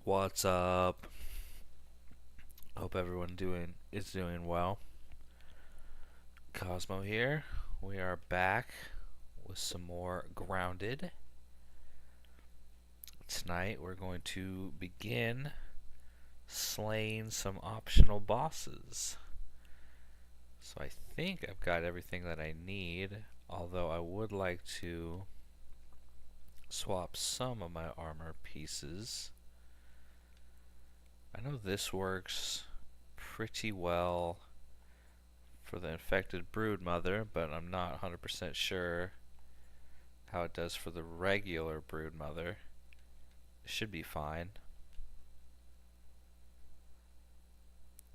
What's up? Hope everyone is doing well. Cosmo here. We are back with some more Grounded. Tonight we're going to begin slaying some optional bosses. So I think I've got everything that I need, although I would like to swap some of my armor pieces. I know this works pretty well for the infected Broodmother, but I'm not 100% sure how it does for the regular Broodmother. It should be fine.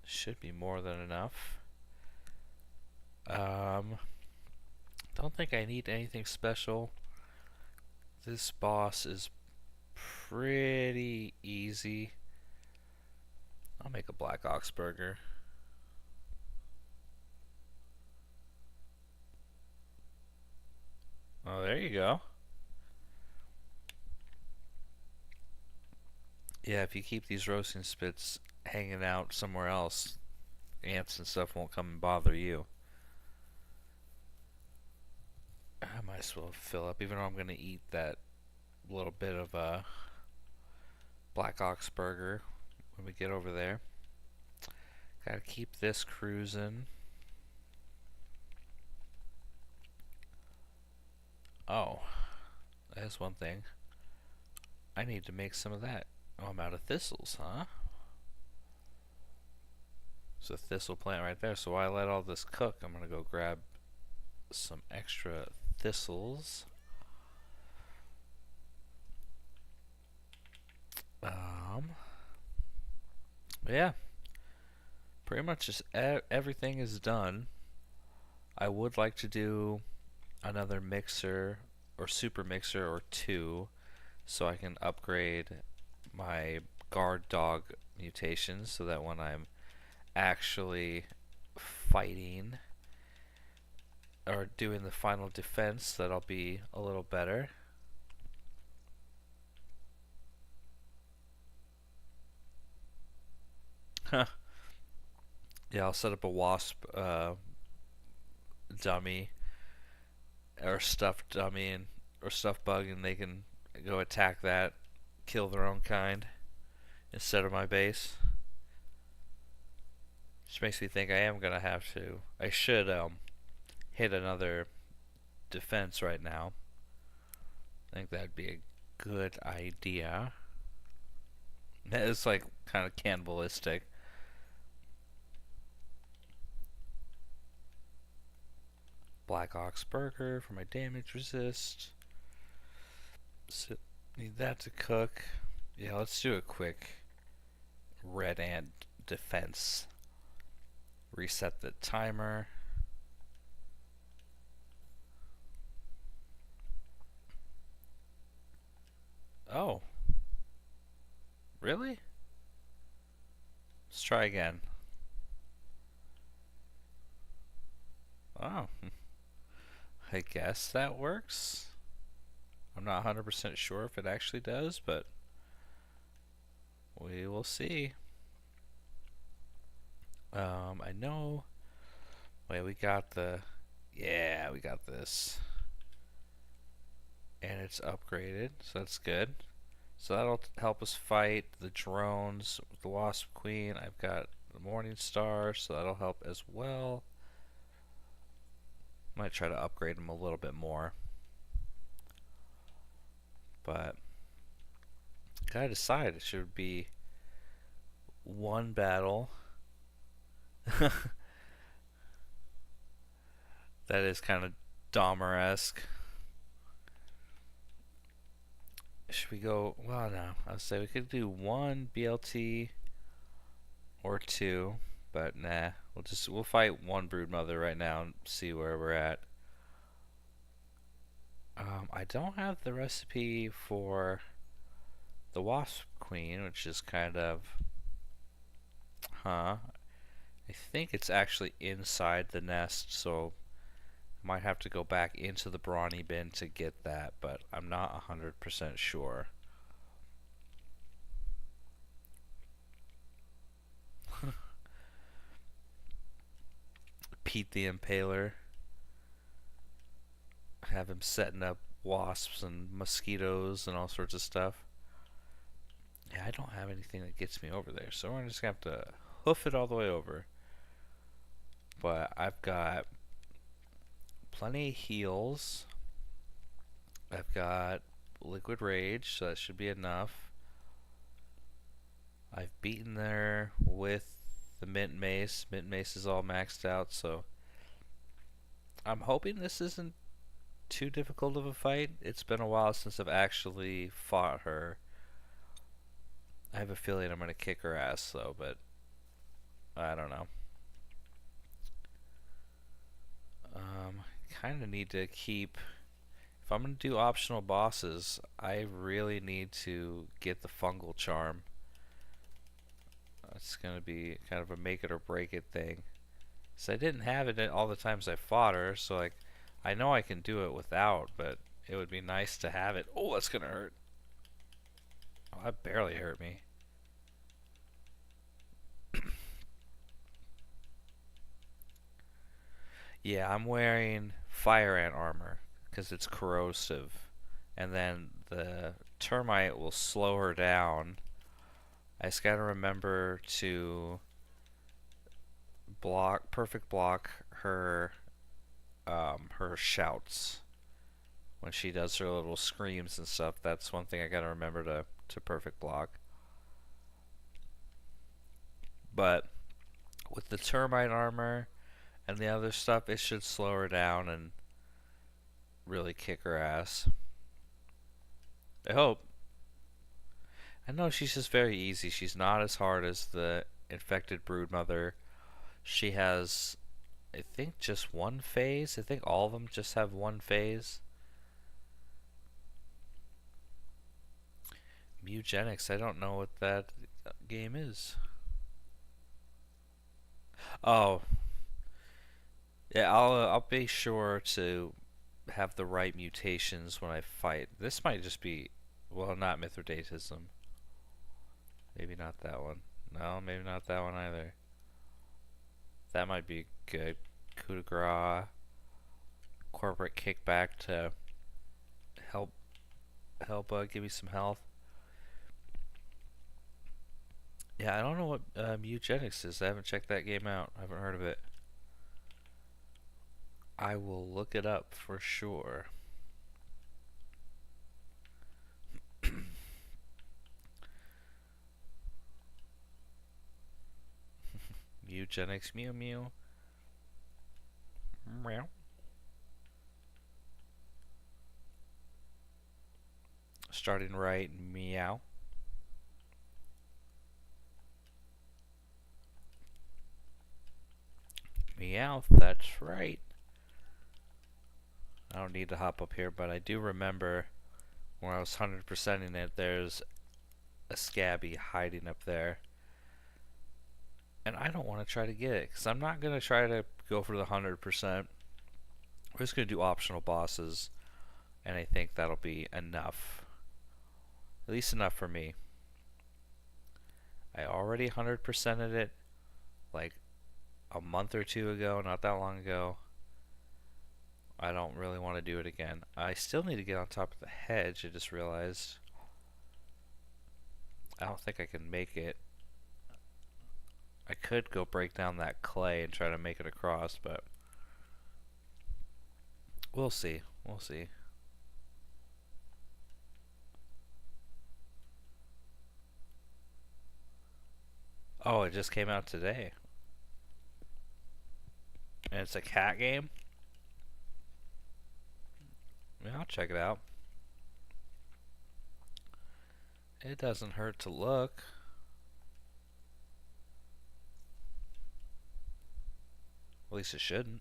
Should be more than enough. Don't think I need anything special. This boss is pretty easy. I'll make a black ox burger. Oh, there you go. Yeah, if you keep these roasting spits hanging out somewhere else, ants and stuff won't come and bother you. I might as well fill up, even though I'm going to eat that little bit of a black ox burger when we get over there. Gotta keep this cruising. Oh, that's one thing. I need to make some of that. Oh, I'm out of thistles, huh? There's a thistle plant right there, so while I let all this cook, I'm gonna go grab some extra thistles. Yeah, pretty much just everything is done. I would like to do another mixer or super mixer or two so I can upgrade my guard dog mutations so that when I'm actually fighting or doing the final defense that I'll be a little better. Huh. Yeah, I'll set up a wasp dummy or stuffed dummy or stuffed bug, and they can go attack that, kill their own kind instead of my base. Which makes me think I am gonna have to. I should hit another defense right now. I think that'd be a good idea. That is like kind of cannibalistic. Black ox burger for my damage resist. So need that to cook. Yeah, let's do a quick red ant defense. Reset the timer. Oh. Really? Let's try again. Oh. I guess that works. I'm not 100% sure if it actually does, but we will see. I know. Wait, we got the. Yeah, we got this. And it's upgraded, so that's good. So that'll help us fight the drones with the Wasp Queen. I've got the Morning Star, so that'll help as well. Might try to upgrade them a little bit more. But gotta decide. It should be one battle. That is kind of Dahmer-esque. Should we go? Well, no. I would say we could do one BLT or two, but nah. We'll fight one Broodmother right now and see where we're at. I don't have the recipe for the Wasp Queen, which is kind of, I think it's actually inside the nest, so I might have to go back into the brawny bin to get that, but I'm not 100% sure. Pete the Impaler. Have him setting up wasps and mosquitoes and all sorts of stuff. Yeah, I don't have anything that gets me over there, so we're just gonna have to hoof it all the way over. But I've got plenty of heals. I've got liquid rage, so that should be enough. I've beaten there with the mint mace. Mint mace is all maxed out, so I'm hoping this isn't too difficult of a fight. It's been a while since I've actually fought her. I have a feeling I'm going to kick her ass though, but I don't know. Kind of need to keep... If I'm going to do optional bosses, I really need to get the fungal charm. It's going to be kind of a make it or break it thing. So I didn't have it all the times I fought her, so like I know I can do it without, but it would be nice to have it. Oh, that's going to hurt. Oh, that barely hurt me. Yeah, I'm wearing fire ant armor because it's corrosive, and then the termite will slow her down. I just gotta remember to perfect block her her shouts when she does her little screams and stuff. That's one thing I gotta remember to perfect block. But with the termite armor and the other stuff, it should slow her down and really kick her ass. I hope. I know she's just very easy. She's not as hard as the infected broodmother. She has, I think, just one phase. I think all of them just have one phase. Mugenics, I don't know what that game is. Oh, yeah, I'll be sure to have the right mutations when I fight. This might just be, well, not Mithridatism. Maybe not that one. No, maybe not that one either. That might be good. Coup de grace. Corporate kickback to help give me some health. Yeah, I don't know what Eugenics is. I haven't checked that game out. I haven't heard of it. I will look it up for sure. Eugenics Mew Mew. Meow. Starting right, meow. Meow, that's right. I don't need to hop up here, but I do remember when I was 100%ing it, there's a scabby hiding up there. And I don't want to try to get it, because I'm not going to try to go for the 100%. We're just going to do optional bosses, and I think that'll be enough. At least enough for me. I already 100%ed it, like a month or two ago, not that long ago. I don't really want to do it again. I still need to get on top of the hedge, I just realized. I don't think I can make it. I could go break down that clay and try to make it across, but we'll see. We'll see. Oh, it just came out today. And it's a cat game? Yeah, I'll check it out. It doesn't hurt to look. At least it shouldn't.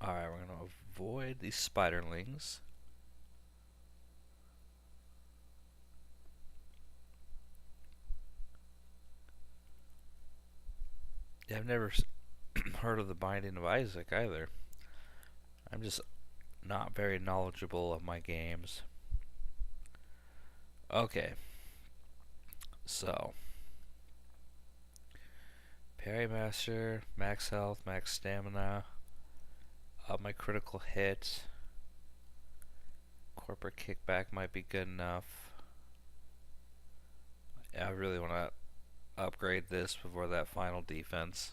Alright, we're going to avoid these spiderlings. Yeah, I've never heard of the Binding of Isaac either. I'm just not very knowledgeable of my games. Okay. So, Parry Master, max health, max stamina, up my critical hit. Corporate kickback might be good enough. Yeah, I really want to upgrade this before that final defense.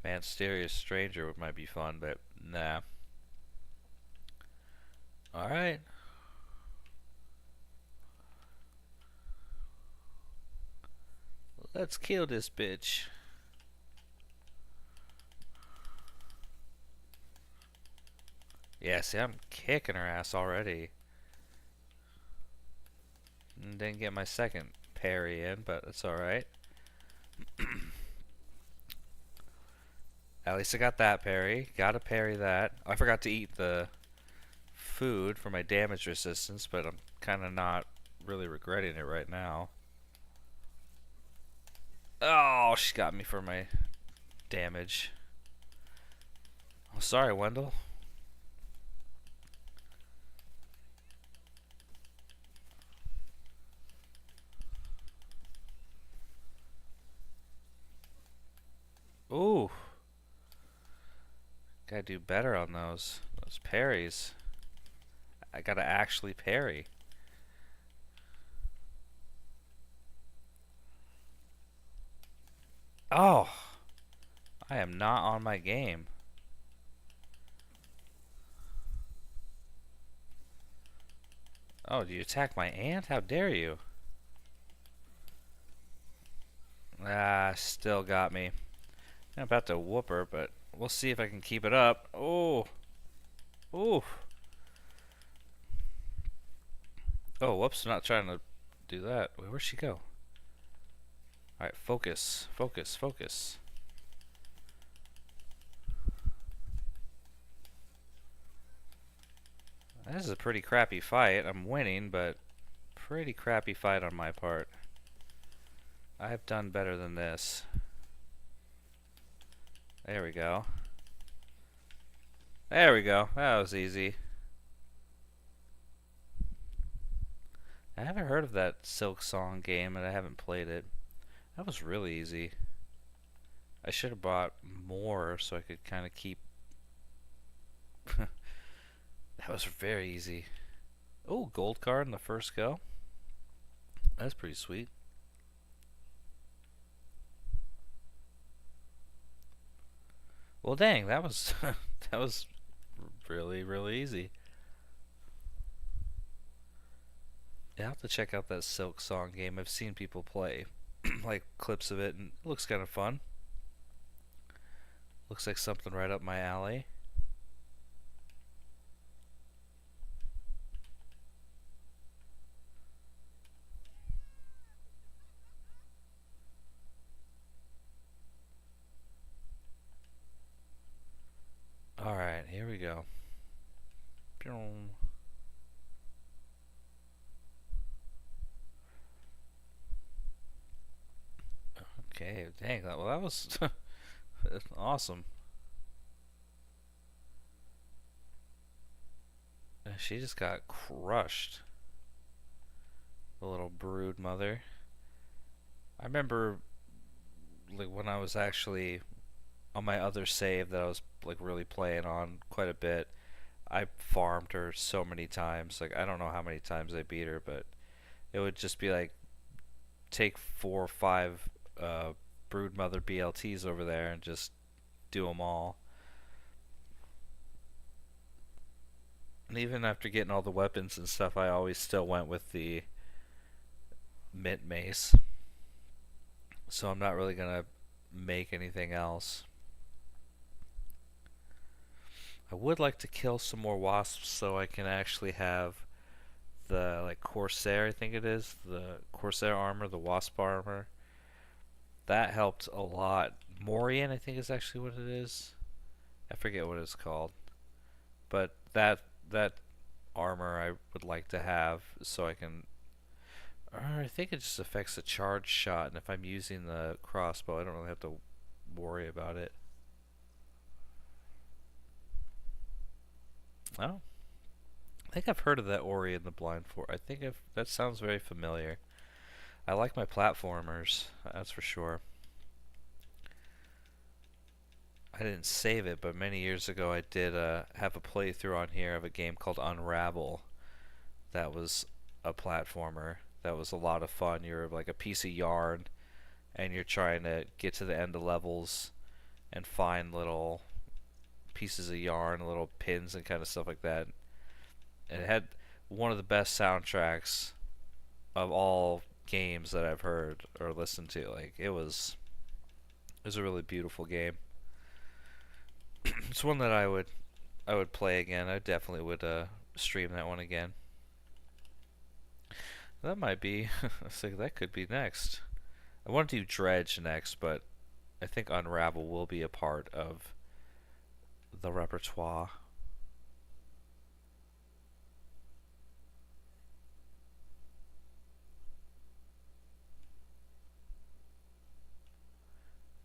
Mysterious Stranger might be fun, but nah. Alright. Let's kill this bitch. Yeah, see, I'm kicking her ass already. Didn't get my second parry in, but that's alright. At least I got that parry. Gotta parry that. I forgot to eat the food for my damage resistance, but I'm kind of not really regretting it right now. Oh, she got me for my damage. Oh, sorry, Wendell. Ooh. Gotta do better on those parries. I gotta actually parry. Oh. I am not on my game. Oh, do you attack my aunt? How dare you? Ah, still got me. I'm about to whoop her, but we'll see if I can keep it up. Oh. Ooh. Oh, whoops, I'm not trying to do that. Wait, where'd she go? Alright, focus, focus, focus. This is a pretty crappy fight. I'm winning, but pretty crappy fight on my part. I've done better than this. There we go. There we go. That was easy. I haven't heard of that Silk Song game, and I haven't played it. That was really easy. I should have bought more so I could kind of keep... That was very easy. Oh, gold card in the first go. That's pretty sweet. Well, dang, that was that was really, really easy. I have to check out that Silk Song game. I've seen people play like clips of it, and it looks kind of fun. Looks like something right up my alley. Alright, here we go. Okay, dang, well that was awesome. She just got crushed. The little Broodmother. I remember like when I was actually on my other save that I was like really playing on quite a bit. I farmed her so many times. Like I don't know how many times I beat her, but it would just be like take 4 or 5 Broodmother BLTs over there and just do them all. And even after getting all the weapons and stuff, I always still went with the mint mace. So I'm not really gonna make anything else. I would like to kill some more wasps so I can actually have the like Corsair, I think it is, the Corsair armor, the wasp armor. That helped a lot. Morian, I think is actually what it is. I forget what it's called. But that armor I would like to have so I can... I think it just affects a charge shot, and if I'm using the crossbow, I don't really have to worry about it. Oh. I think I've heard of that Ori and the Blind Forest. I think that sounds very familiar. I like my platformers, that's for sure. I didn't save it, but many years ago I did have a playthrough on here of a game called Unravel. That was a platformer. That was a lot of fun. You're like a piece of yarn, and you're trying to get to the end of levels and find little pieces of yarn, little pins, and kind of stuff like that. And it had one of the best soundtracks of all games that I've heard or listened to. Like it was a really beautiful game. It's one that I would play again. I definitely would stream that one again. That might be. I think that could be next. I want to do Dredge next, but I think Unravel will be a part of the repertoire.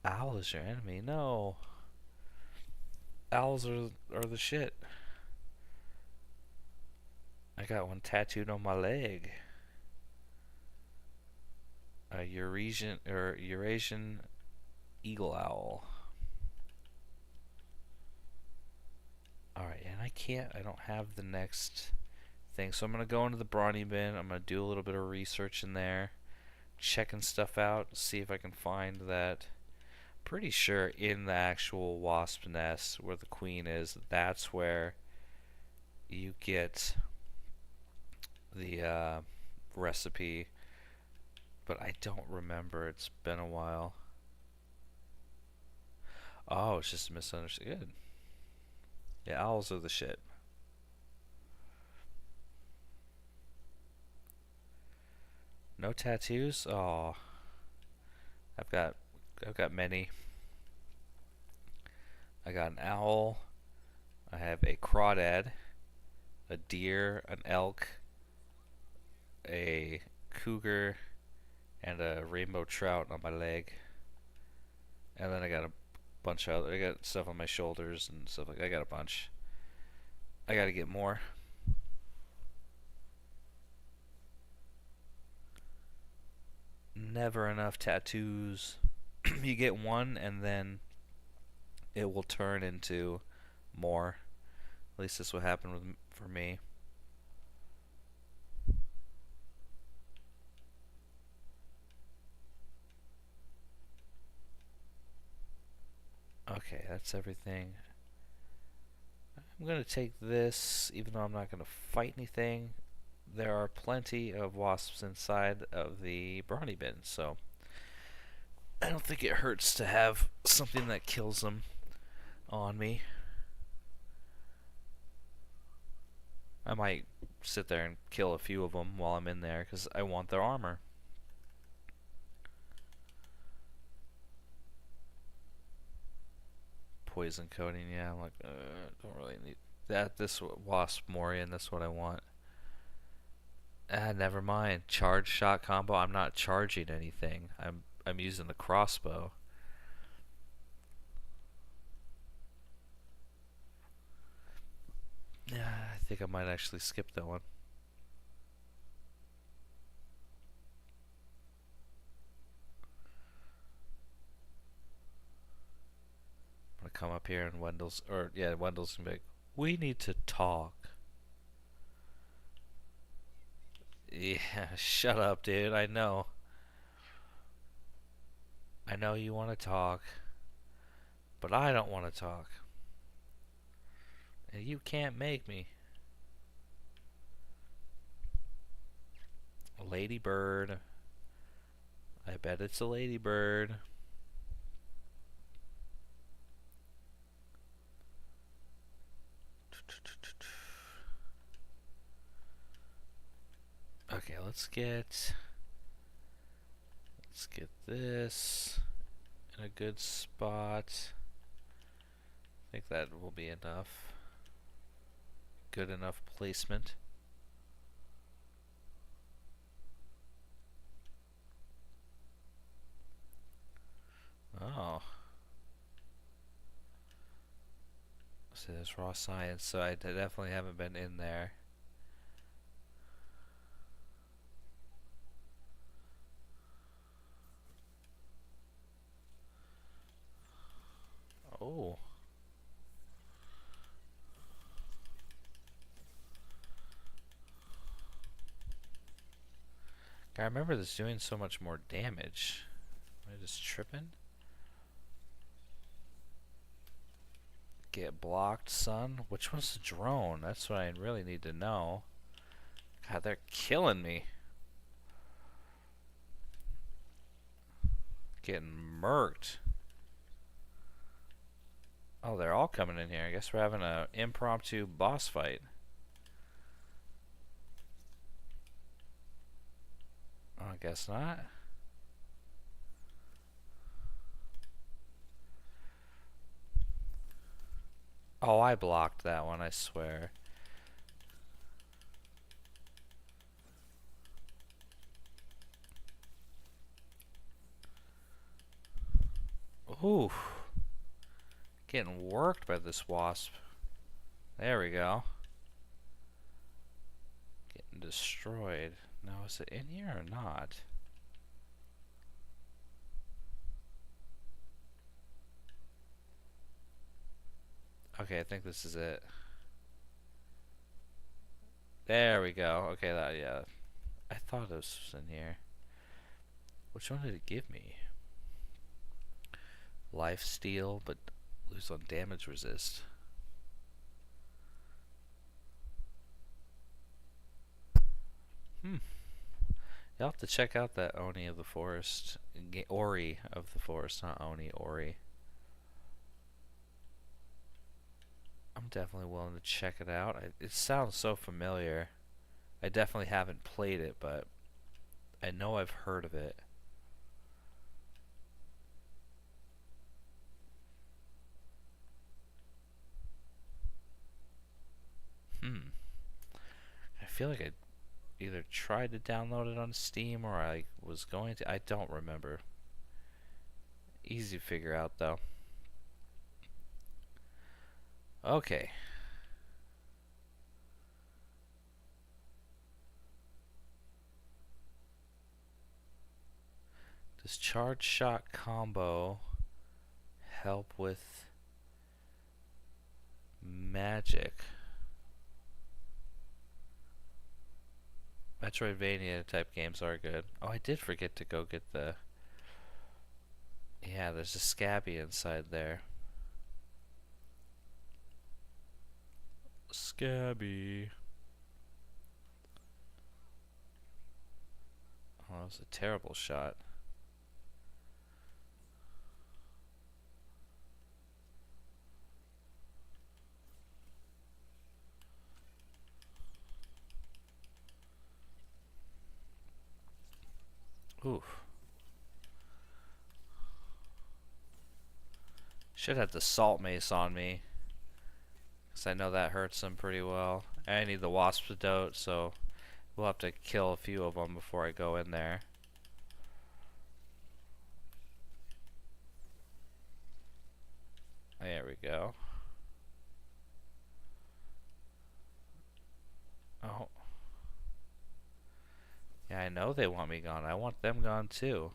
Owl is your enemy? No. Owls are the shit. I got one tattooed on my leg. A Eurasian eagle owl. Alright, and I don't have the next thing. So I'm going to go into the brawny bin. I'm going to do a little bit of research in there. Checking stuff out. See if I can find that. Pretty sure in the actual wasp nest where the queen is, that's where you get the recipe. But I don't remember. It's been a while. Oh, it's just misunderstood. Good. Yeah, owls are the shit. No tattoos? Oh, I've got I've got many. I got an owl. I have a crawdad, a deer, an elk, a cougar, and a rainbow trout on my leg. And then I got a bunch of I got stuff on my shoulders and stuff like that. I got a bunch. I gotta get more. Never enough tattoos. You get one and then it will turn into more. At least that's what happened for me. Okay, that's everything. I'm going to take this, even though I'm not going to fight anything. There are plenty of wasps inside of the brawny bin, so I don't think it hurts to have something that kills them on me. I might sit there and kill a few of them while I'm in there because I want their armor. Poison coating, yeah, I'm like, don't really need that. This wasp Morian, that's what I want. Ah, never mind. Charge shot combo. I'm not charging anything. I'm using the crossbow. Yeah, I think I might actually skip that one. I'm gonna come up here and Wendell's gonna be like, we need to talk. Yeah, shut up, dude. I know. I know you want to talk, but I don't want to talk. And you can't make me. A ladybird. I bet it's a ladybird. Okay, let's get this in a good spot. I think that will be enough. Good enough placement. Oh. So there's raw science, so I definitely haven't been in there. Oh. I remember this doing so much more damage. Am I just tripping? Get blocked, son. Which one's the drone? That's what I really need to know. God, they're killing me. Getting murked. Oh, they're all coming in here. I guess we're having an impromptu boss fight. Oh, I guess not. Oh, I blocked that one, I swear. Ooh. Getting worked by this wasp. There we go. Getting destroyed. Now, is it in here or not? Okay, I think this is it. There we go. Okay, that, yeah. I thought this was in here. Which one did it give me? Life steal, but lose on damage resist. You'll have to check out that Oni of the Forest. Ori of the Forest, not Oni, Ori. I'm definitely willing to check it out. It sounds so familiar. I definitely haven't played it, but I know I've heard of it. I feel like I either tried to download it on Steam or I was going to. I don't remember. Easy to figure out, though. Okay. Does charge shot combo help with magic? Metroidvania type games are good. Oh, I did forget to go get the... Yeah, there's a Scabby inside there. Scabby. Oh, that was a terrible shot. Oof. Should have the salt mace on me, because I know that hurts them pretty well. I need the wasp dote, so we'll have to kill a few of them before I go in there. There we go. Oh. Yeah, I know they want me gone. I want them gone too.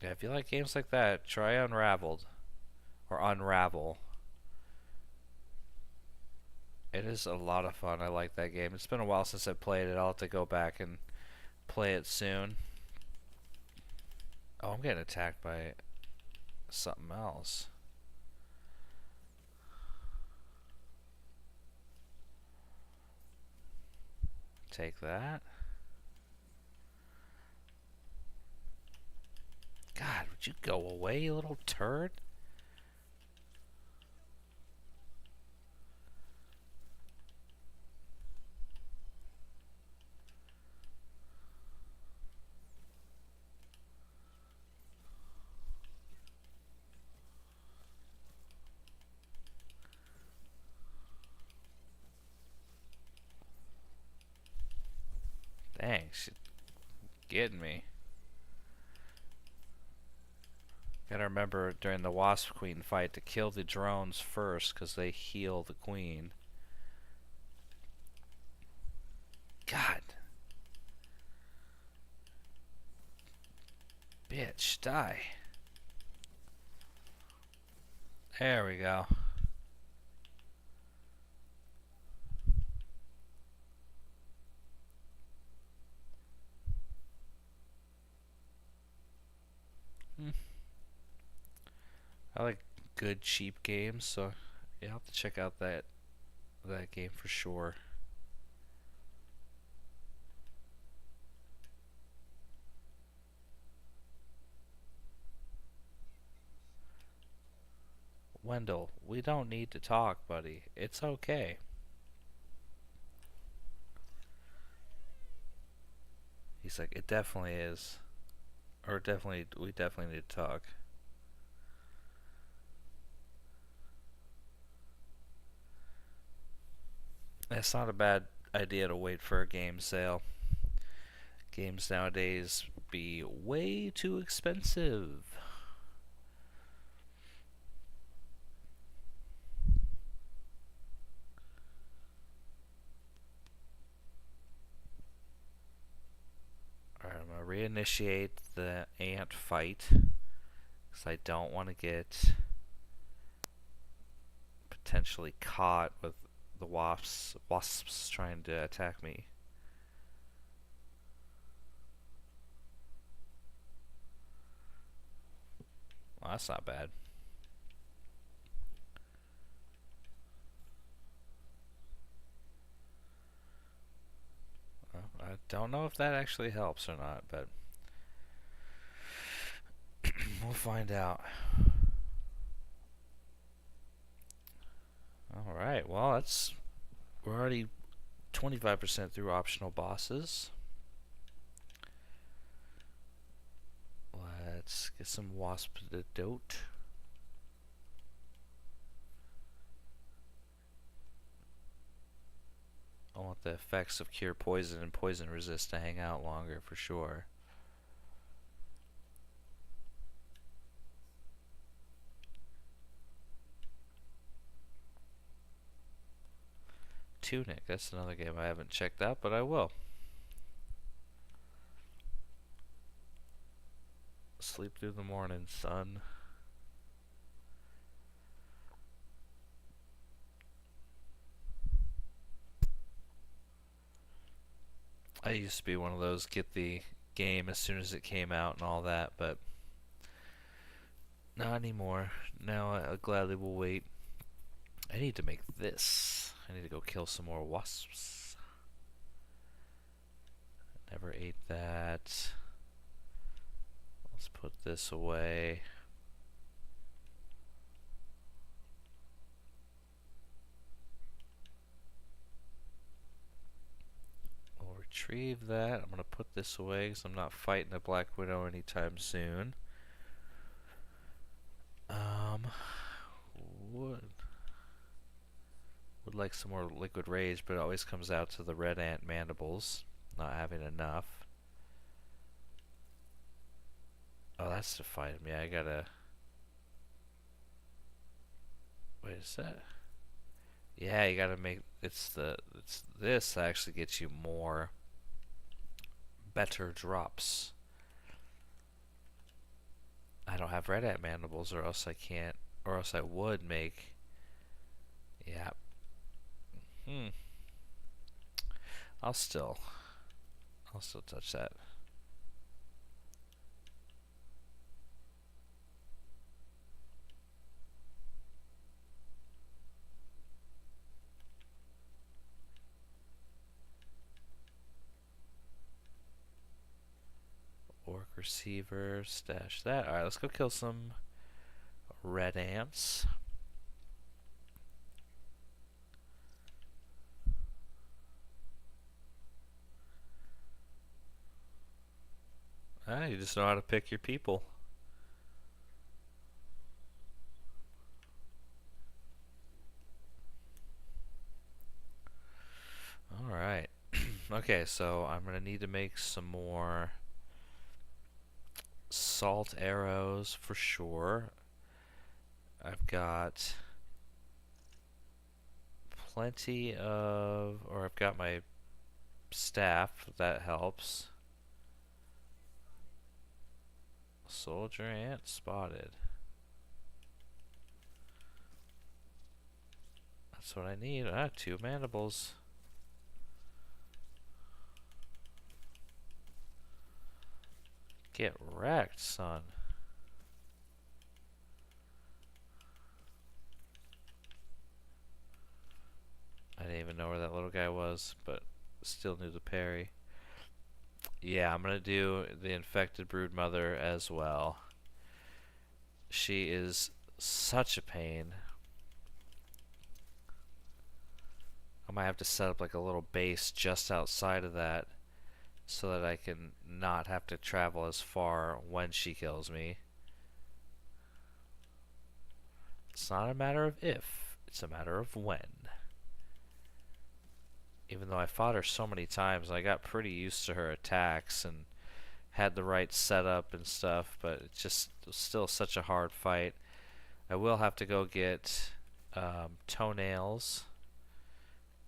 Yeah, if you like games like that, try Unraveled. Or Unravel. It is a lot of fun. I like that game. It's been a while since I played it. I'll have to go back and play it soon. Oh, I'm getting attacked by something else. Take that. God, would you go away, you little turd? Dang, she's getting me. Gotta remember during the Wasp Queen fight to kill the drones first, because they heal the queen. God, Bitch, die. There we go. I like good cheap games, so yeah, I'll have to check out that game for sure. Wendell, we don't need to talk, buddy. It's okay. He's like, it definitely is. Or definitely, we definitely need to talk. It's not a bad idea to wait for a game sale. Games nowadays be way too expensive. Alright, I'm going to reinitiate the ant fight. Because I don't want to get potentially caught with the wasps trying to attack me. Well, that's not bad. Well, I don't know if that actually helps or not, but we'll find out. Alright, well, we're already 25% through optional bosses. Let's get some wasp to dote. I want the effects of cure poison and poison resist to hang out longer for sure. Tunic, that's another game I haven't checked out, but I will. Sleep through the morning, son. I used to be one of those, get the game as soon as it came out and all that, but not anymore. Now I gladly will wait. I need to make this. I need to go kill some more wasps. Never ate that. Let's put this away. We'll retrieve that. I'm going to put this away because I'm not fighting a Black Widow anytime soon. Would like some more liquid rage, but it always comes out to the red ant mandibles. Not having enough. Oh, that's to fight him. Yeah, I gotta... Wait, is that... Yeah, you gotta make... It's this that actually gets you more... better drops. I don't have red ant mandibles, or else I can't... Or else I would make... Yeah. I'll still touch that. Orc receiver, stash that. Alright, let's go kill some red ants. You just know how to pick your people. Alright. Okay, so I'm gonna need to make some more salt arrows for sure. I've got plenty of... Or I've got my staff, that helps. Soldier ant spotted. That's what I need. Ah, 2 mandibles. Get wrecked, son. I didn't even know where that little guy was, but still knew the parry. Yeah, I'm gonna do the infected broodmother as well. She is such a pain. I might have to set up like a little base just outside of that so that I can not have to travel as far when she kills me. It's not a matter of if, it's a matter of when. Even though I fought her so many times, I got pretty used to her attacks and had the right setup and stuff, but it just was still such a hard fight. I will have to go get toenails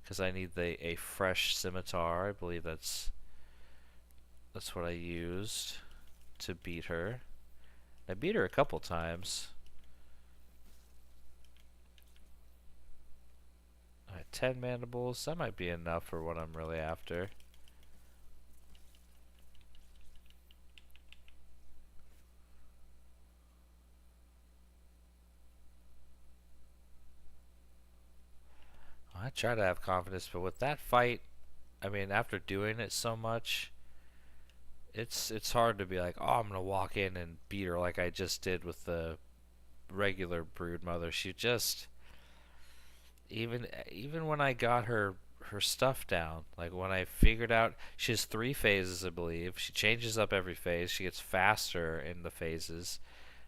because I need a fresh scimitar. I believe that's what I used to beat her. I beat her a couple times. Alright, 10 mandibles. That might be enough for what I'm really after. I try to have confidence, but with that fight, I mean, after doing it so much, it's hard to be like, oh, I'm gonna walk in and beat her like I just did with the regular broodmother. She just, even when I got her stuff down, like when I figured out she has 3 phases, I believe. She changes up every phase. She gets faster in the phases,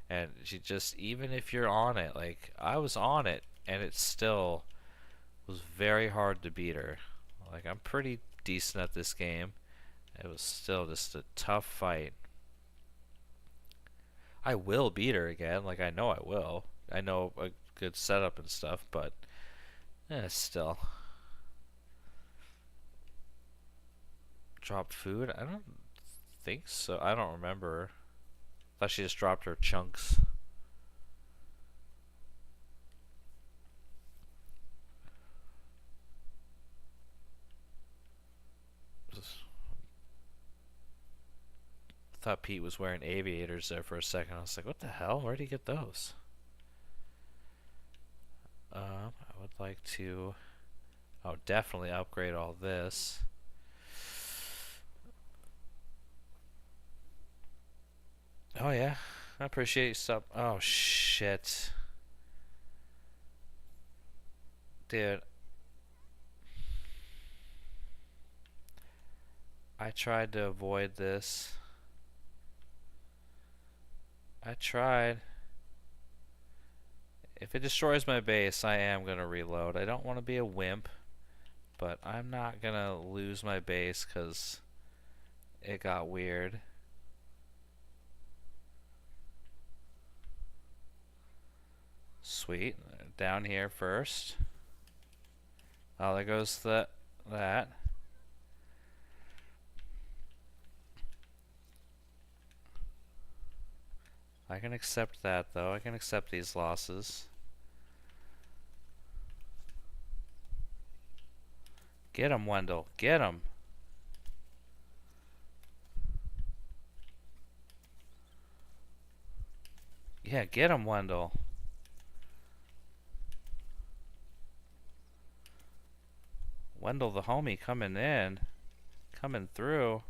and she just, even if you're on it, like I was on it, and it still was very hard to beat her. Like I'm pretty decent at this game. It was still just a tough fight. I will beat her again, like I know I will. I know a good setup and stuff, but still. Drop food? I don't think so. I don't remember. I thought she just dropped her chunks. I thought Pete was wearing aviators there for a second. I was like, what the hell? Where'd he get those? I would like to... Oh, definitely upgrade all this. Oh, yeah. I appreciate you stop. Oh, shit. Dude. I tried to avoid this. I tried. If it destroys my base, I am going to reload. I don't want to be a wimp, but I'm not going to lose my base because it got weird. Sweet. Down here first. Oh, there goes that. I can accept that, though. I can accept these losses. Get him, Wendell. Get him. Yeah, get him, Wendell. Wendell the homie coming in. Coming through.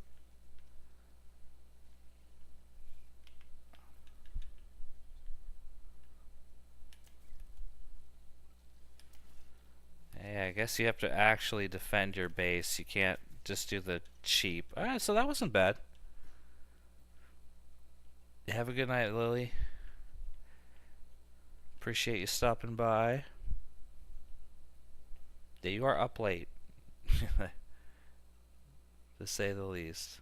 Yeah, I guess you have to actually defend your base. You can't just do the cheap. Alright, so that wasn't bad. Have a good night, Lily. Appreciate you stopping by. Yeah, you are up late. To say the least.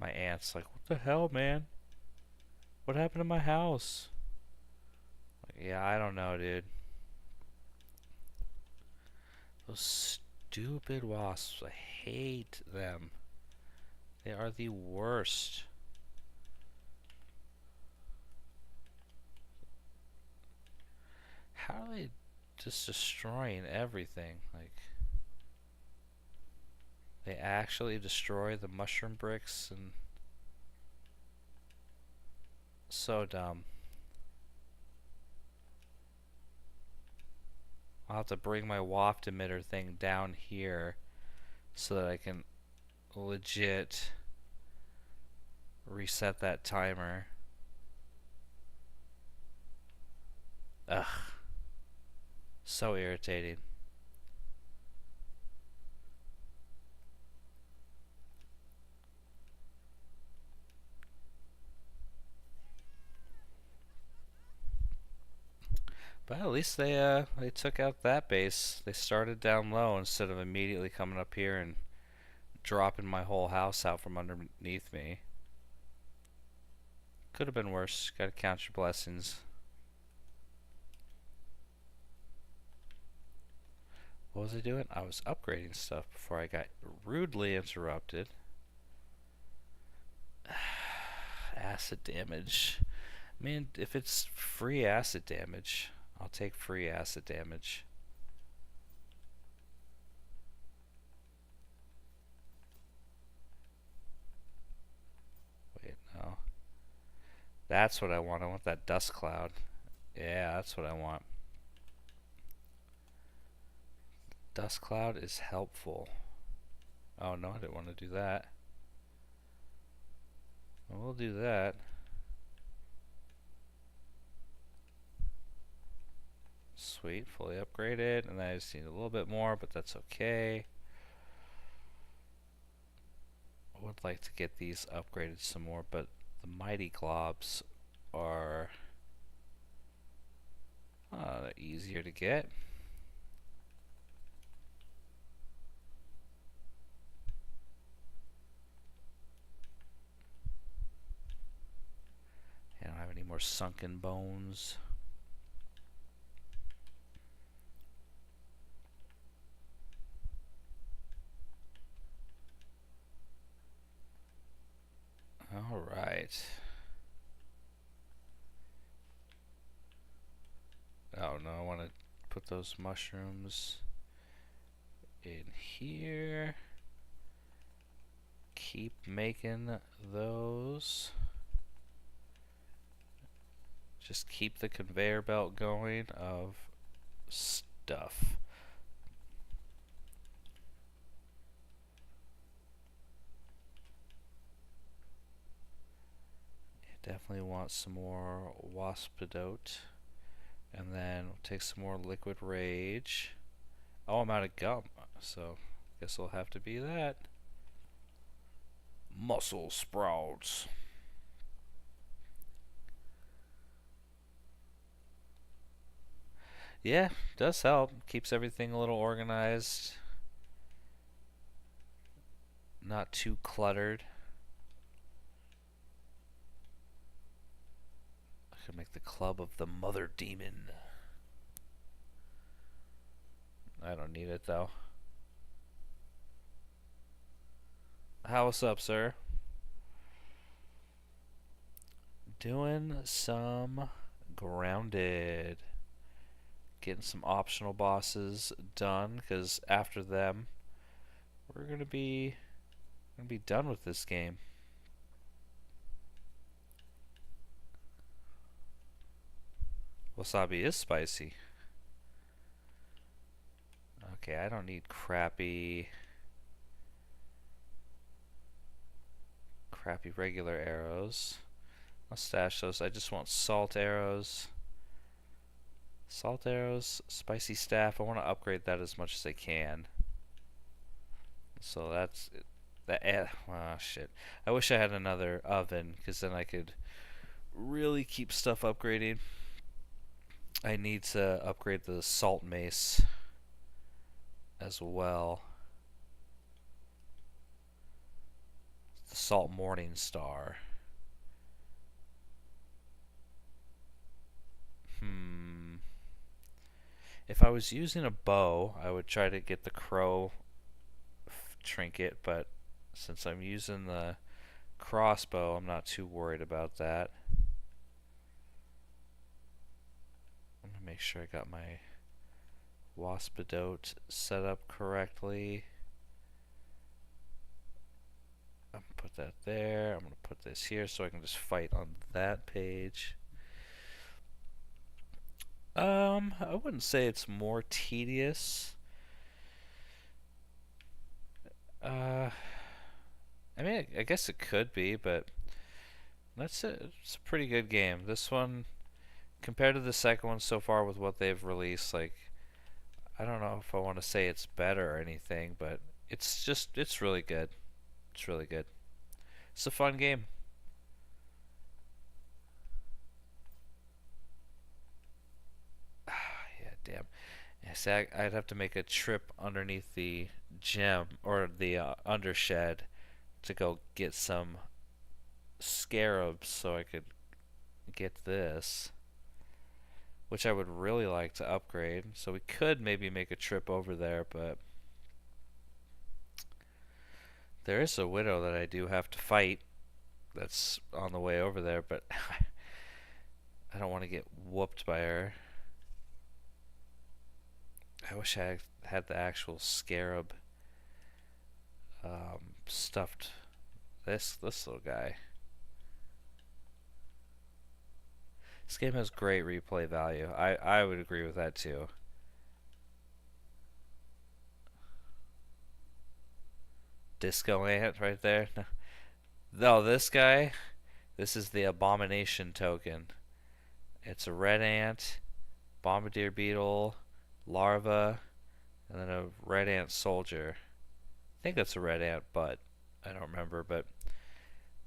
My aunt's like, what the hell, man? What happened to my house? Like, yeah, I don't know, dude. Those stupid wasps. I hate them. They are the worst. How are they just destroying everything? Like, they actually destroy the mushroom bricks and so dumb. I'll have to bring my waft emitter thing down here so that I can legit reset that timer. Ugh. So irritating. But at least they took out that base. They started down low instead of immediately coming up here and dropping my whole house out from underneath me. Could have been worse. Gotta count your blessings. What was I doing? I was upgrading stuff before I got rudely interrupted. Acid damage. I mean, if it's free acid damage, I'll take free acid damage. Wait, no. That's what I want. I want that dust cloud. Yeah, that's what I want. Dust cloud is helpful. Oh no, I didn't want to do that. Well, we'll do that. Sweet, fully upgraded, and I just need a little bit more, but that's okay. I would like to get these upgraded some more, but the mighty globs are easier to get. I don't have any more sunken bones. Alright. Oh no, I want to put those mushrooms in here. Keep making those. Just keep the conveyor belt going of stuff. Definitely want some more waspidote. And then we'll take some more liquid rage. Oh, I'm out of gum, so guess it'll have to be that. Muscle sprouts. Yeah, does help. Keeps everything a little organized. Not too cluttered. I could make the club of the mother demon. I don't need it though. What's up, sir? Doing some grounded. Getting some optional bosses done, because after them, we're gonna be done with this game. Wasabi is spicy. Okay, I don't need crappy regular arrows. I'll stash those. I just want salt arrows. Salt arrows, spicy staff. I want to upgrade that as much as I can. So that's that. Shit. I wish I had another oven, because then I could really keep stuff upgrading. I need to upgrade the salt mace as well. The salt morning star. If I was using a bow, I would try to get the crow trinket, but since I'm using the crossbow, I'm not too worried about that. I'm gonna make sure I got my waspidote set up correctly. I'm gonna put that there. I'm gonna put this here so I can just fight on that page. I wouldn't say it's more tedious. I mean, I guess it could be, but that's it. It's a pretty good game. This one, compared to the second one so far with what they've released, like, I don't know if I want to say it's better or anything, but it's really good. It's really good. It's a fun game. Yeah, damn. Yeah, see, I'd have to make a trip underneath the gem or the undershed to go get some scarabs so I could get this, which I would really like to upgrade. So we could maybe make a trip over there, but there is a widow that I do have to fight that's on the way over there, but I don't want to get whooped by her. I wish I had the actual scarab stuffed. This little guy. This game has great replay value. I would agree with that too. Disco ant right there. No, this guy. This is the abomination token. It's a red ant, bombardier beetle, larva, and then a red ant soldier. I think that's a red ant, but I don't remember. But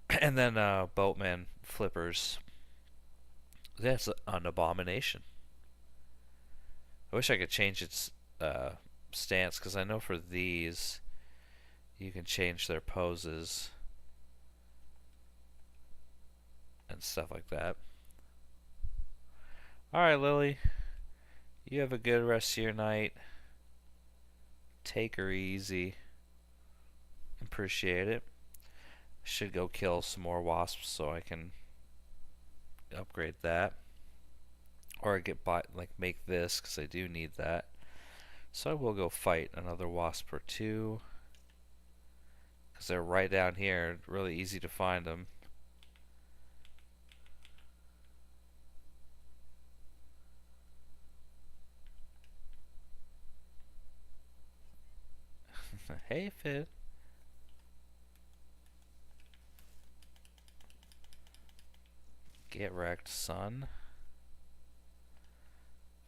and then boatman flippers. That's an abomination. I wish I could change its stance, because I know for these you can change their poses and stuff like that. Alright, Lily. You have a good rest of your night. Take her easy. Appreciate it. Should go kill some more wasps so I can upgrade that. Or get make this, because I do need that. So I will go fight another wasp or two, because they're right down here. Really easy to find them. Hey, Fit. Get wrecked, son.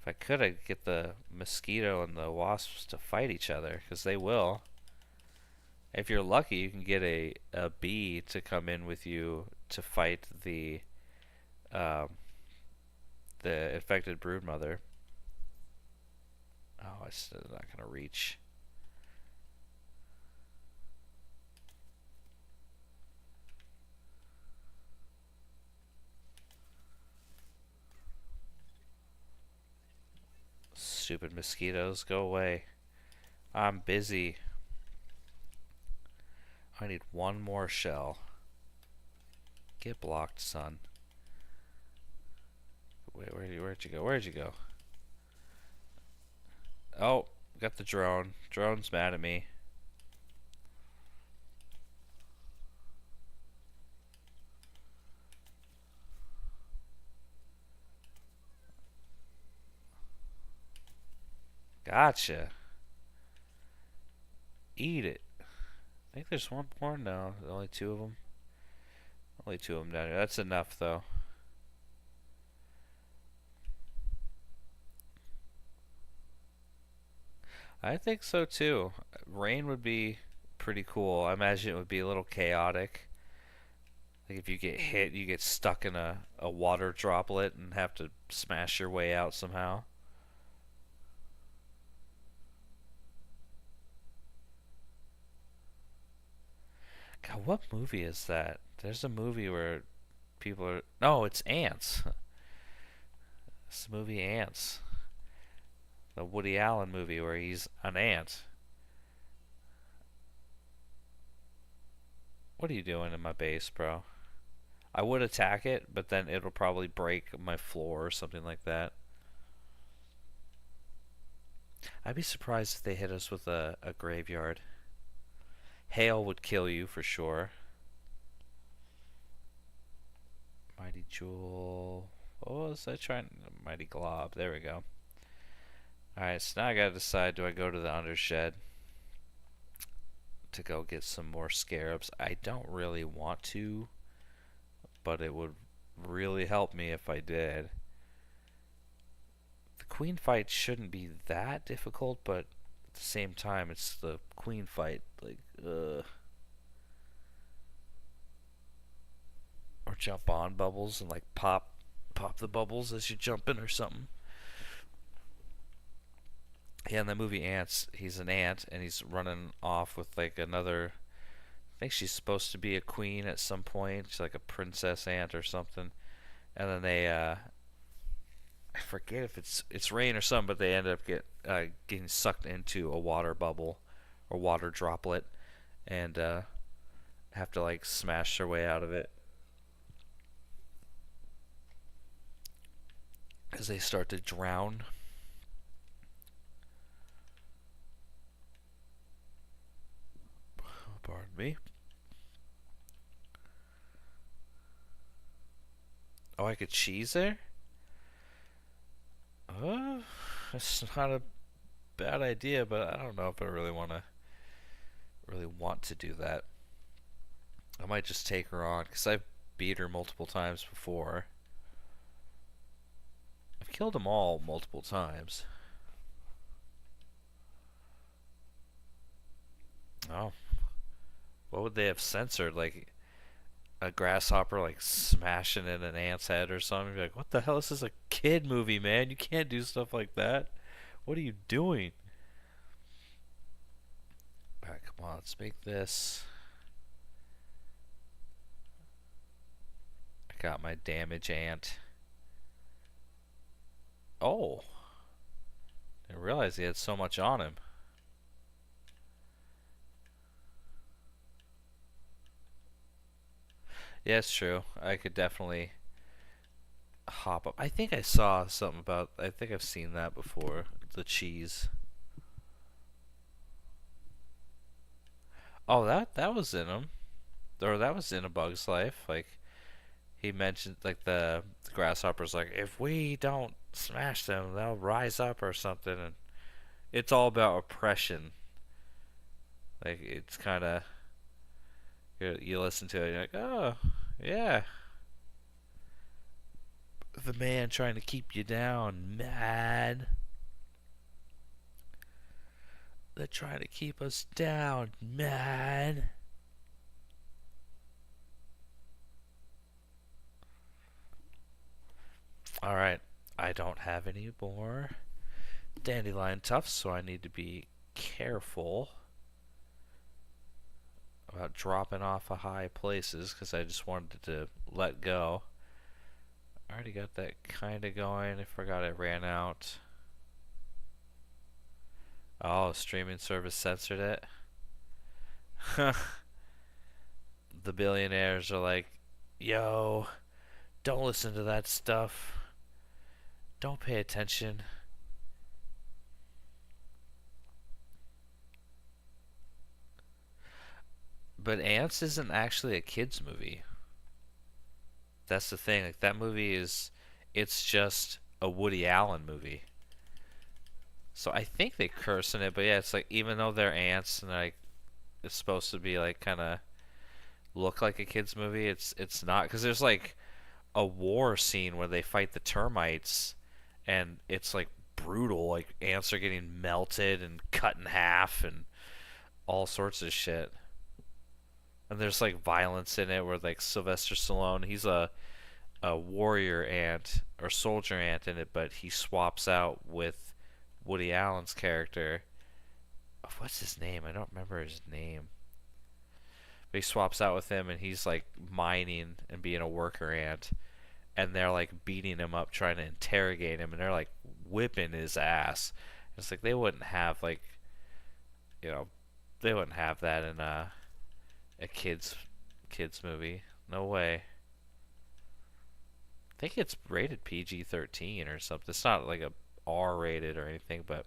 If I could, I'd get the mosquito and the wasps to fight each other, because they will. If you're lucky, you can get a bee to come in with you to fight the infected broodmother. Oh, it's not going to reach. Stupid mosquitoes, go away. I'm busy. I need one more shell. Get blocked, son. Wait, where'd you go? Where'd you go? Oh, got the drone. Drone's mad at me. Gotcha. Eat it. I think there's one more. No, only two of them. Only two of them down here. That's enough, though. I think so, too. Rain would be pretty cool. I imagine it would be a little chaotic. Like if you get hit, you get stuck in a water droplet and have to smash your way out somehow. God, what movie is that? There's a movie where people are... No, it's Ants. It's the movie Ants. The Woody Allen movie where he's an ant. What are you doing in my base, bro? I would attack it, but then it'll probably break my floor or something like that. I'd be surprised if they hit us with a graveyard. Hail would kill you for sure. Mighty Jewel. What was I trying? Mighty Glob. There we go. Alright, so now I gotta decide, do I go to the Undershed to go get some more scarabs? I don't really want to, but it would really help me if I did. The queen fight shouldn't be that difficult, but at the same time, it's the queen fight. Like, ugh. Or jump on bubbles and like pop the bubbles as you jump in or something. Yeah, in the movie Ants, he's an ant and he's running off with like another. I think she's supposed to be a queen at some point. She's like a princess ant or something. And then they, I forget if it's rain or something, but they end up getting sucked into a water bubble or water droplet, and have to like smash their way out of it as they start to drown. Pardon me. Oh, I could cheese there? That's not a bad idea, but I don't know if I really want to do that. I might just take her on, because I've beat her multiple times before. I've killed them all multiple times. Oh. What would they have censored? Like a grasshopper like smashing in an ant's head or something? You'd be like, what the hell? This is a kid movie, man. You can't do stuff like that. What are you doing? Alright, come on. Let's make this. I got my damage ant. Oh. I didn't realize he had so much on him. Yeah, it's true. I could definitely hop up. I think I saw something about. I think I've seen that before. The cheese. Oh, that was in him, or that was in A Bug's Life. Like he mentioned, like the grasshopper's like, if we don't smash them, they'll rise up or something, and it's all about oppression. Like it's kind of you listen to it, and you're like, oh yeah, the man trying to keep you down, man. They're trying to keep us down, man. Alright, I don't have any more dandelion tufts, so I need to be careful about dropping off of high places, because I just wanted to let go. I already got that kind of going. I forgot I ran out. Oh, streaming service censored it. The billionaires are like, yo, don't listen to that stuff. Don't pay attention. But Ants isn't actually a kids movie. That's the thing. Like that movie it's just a Woody Allen movie. So I think they curse in it, but yeah, it's like even though they're ants and like it's supposed to be like kind of look like a kids movie, it's not, because there's like a war scene where they fight the termites, and it's like brutal. Like ants are getting melted and cut in half and all sorts of shit. And there's like violence in it where like Sylvester Stallone, he's a warrior ant or soldier ant in it, but he swaps out with Woody Allen's character. Oh, what's his name? I don't remember his name. But he swaps out with him, and he's like mining and being a worker ant, and they're like beating him up, trying to interrogate him, and they're like whipping his ass. It's like they wouldn't have like, you know, they wouldn't have that in a kids movie. No way. I think it's rated PG-13 or something. It's not like a R rated or anything, but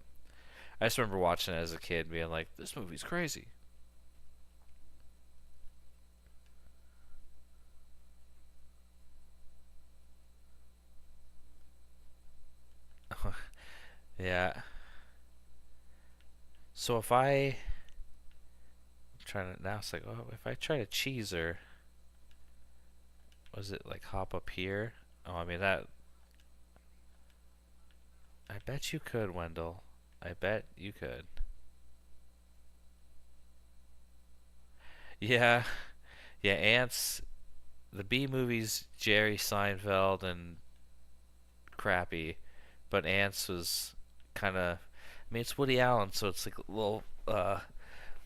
I just remember watching it as a kid, being like, "This movie's crazy." Yeah. So if I'm trying to now, it's like, oh, if I try to cheese her, was it like hop up here? Oh, I mean that. I bet you could, Wendell. I bet you could. Yeah, yeah. Ants. The B movies, Jerry Seinfeld and crappy, but Ants was kind of. I mean, it's Woody Allen, so it's like a little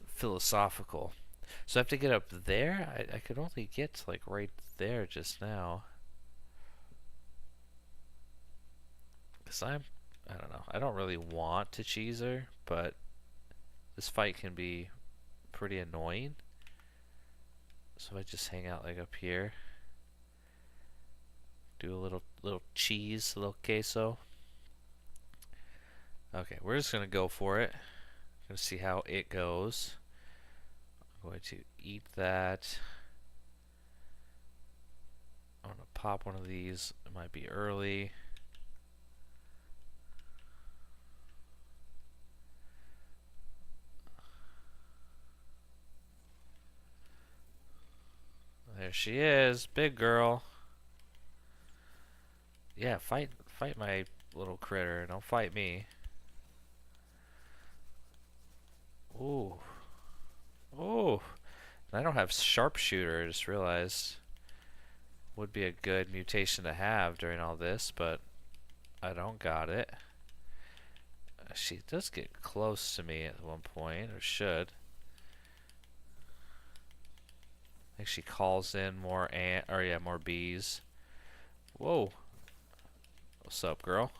philosophical. So I have to get up there. I could only get to like right there just now. Cause I don't know. I don't really want to cheese her, but this fight can be pretty annoying. So if I just hang out like up here, do a little cheese, a little queso. Okay, we're just gonna go for it. Gonna see how it goes. I'm going to eat that. I'm gonna pop one of these. It might be early. There she is, big girl. Yeah, fight my little critter. Don't fight me. Ooh. Ooh. I don't have sharpshooter, I just realized. Would be a good mutation to have during all this, but I don't got it. She does get close to me at one point, or should. I think she calls in more more bees. Whoa. What's up, girl?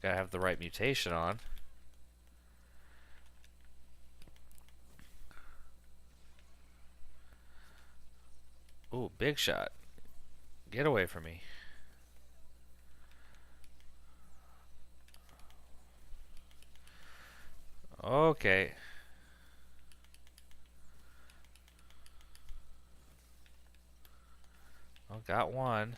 Gotta have the right mutation on. Ooh, big shot. Get away from me. Okay. Oh, got one.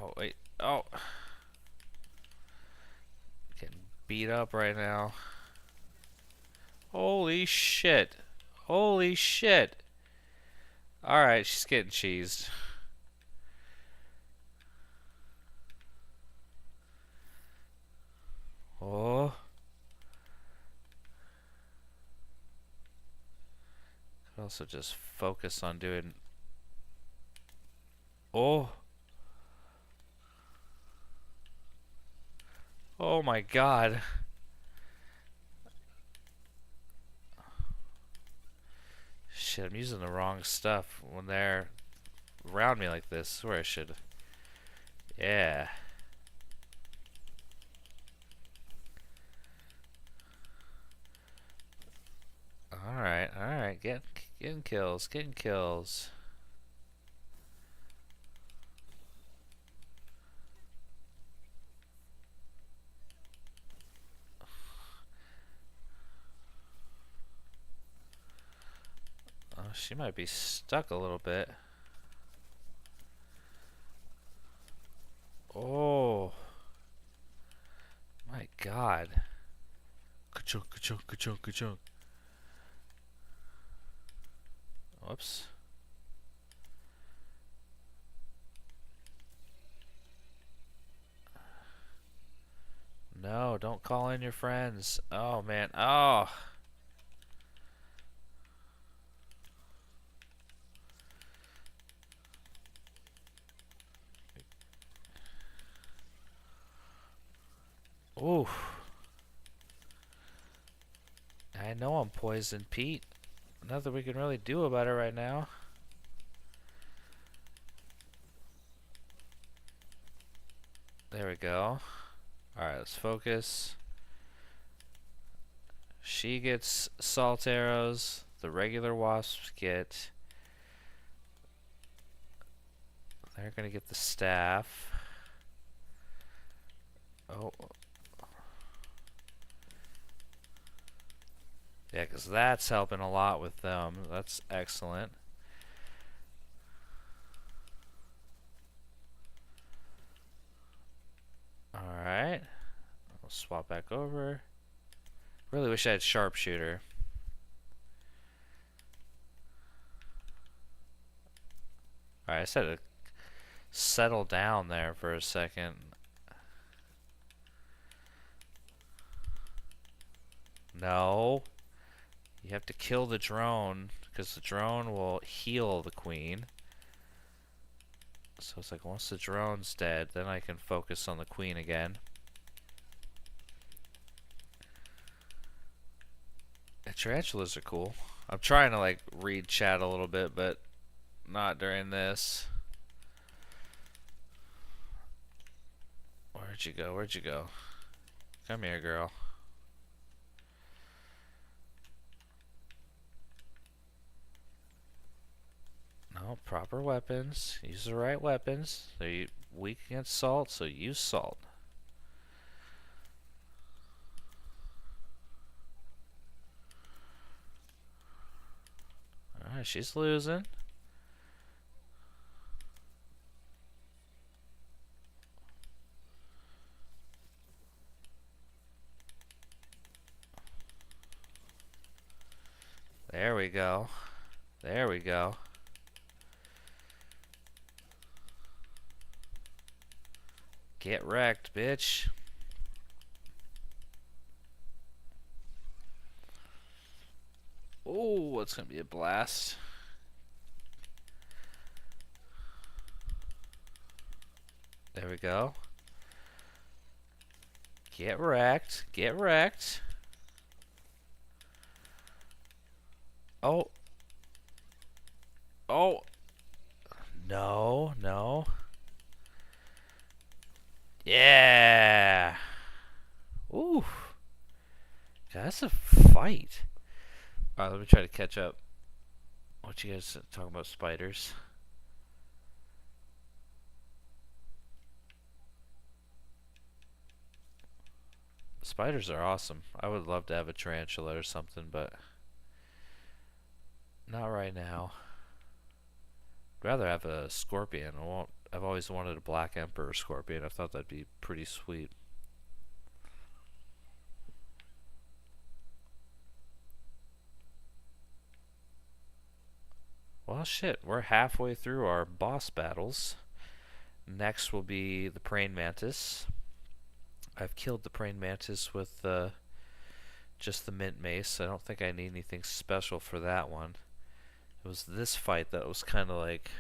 Oh, wait. Oh. Getting beat up right now. Holy shit. Holy shit. Alright, she's getting cheesed. Oh. Could also just focus on doing. Oh. Oh my god. Shit, I'm using the wrong stuff when they're around me like this. This is where I should. Yeah. Alright, alright. Getting kills, getting kills. Oh, she might be stuck a little bit. Oh. My god. Ka-chunk, ka-chunk, ka-chunk, ka-chunk. Whoops. No, don't call in your friends. Oh, man. Oh. Ooh. I know I'm poisoned, Pete. nothing we can really do about it right now. There we go. Alright, let's focus. She gets salt arrows. The regular wasps get... They're gonna get the staff. Oh. Yeah, because that's helping a lot with them. That's excellent. Alright. I'll swap back over. Really wish I had sharpshooter. Alright, I said to settle down there for a second. No. You have to kill the drone, because the drone will heal the queen. So it's like, once the drone's dead, then I can focus on the queen again. The tarantulas are cool. I'm trying to like read chat a little bit, but not during this. Where'd you go? Where'd you go? Come here, girl. No, proper weapons. Use the right weapons. They're weak against salt, so use salt. Alright, she's losing. There we go. There we go. Get wrecked, bitch. Oh, it's gonna be a blast. There we go. Get wrecked. Get wrecked. Oh. Oh. No, no. Yeah. Ooh. That's a fight. Alright, let me try to catch up. What you guys talking about spiders? Spiders are awesome. I would love to have a tarantula or something, but not right now. I'd rather have a scorpion. I've always wanted a black emperor scorpion. I thought that'd be pretty sweet. Well, shit, we're halfway through our boss battles. Next will be the praying mantis. I've killed the praying mantis with just the mint mace. I don't think I need anything special for that one. It was this fight that was kind of like,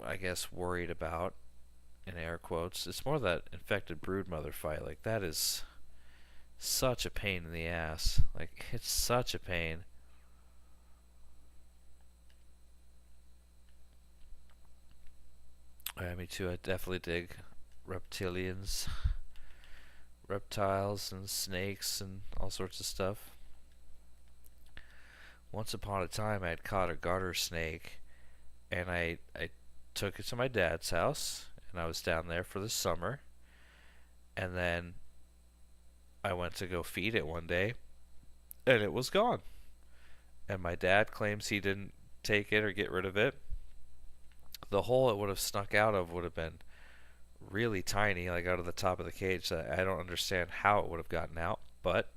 I guess, worried about, in air quotes. It's more that infected broodmother fight. Like, that is such a pain in the ass. Like, it's such a pain. Yeah, me too. I definitely dig reptilians, reptiles and snakes and all sorts of stuff. Once upon a time I had caught a garter snake, and I took it to my dad's house, and I was down there for the summer, and then I went to go feed it one day, and it was gone. And my dad claims he didn't take it or get rid of it. The hole it would have snuck out of would have been really tiny, like out of the top of the cage. So I don't understand how it would have gotten out, but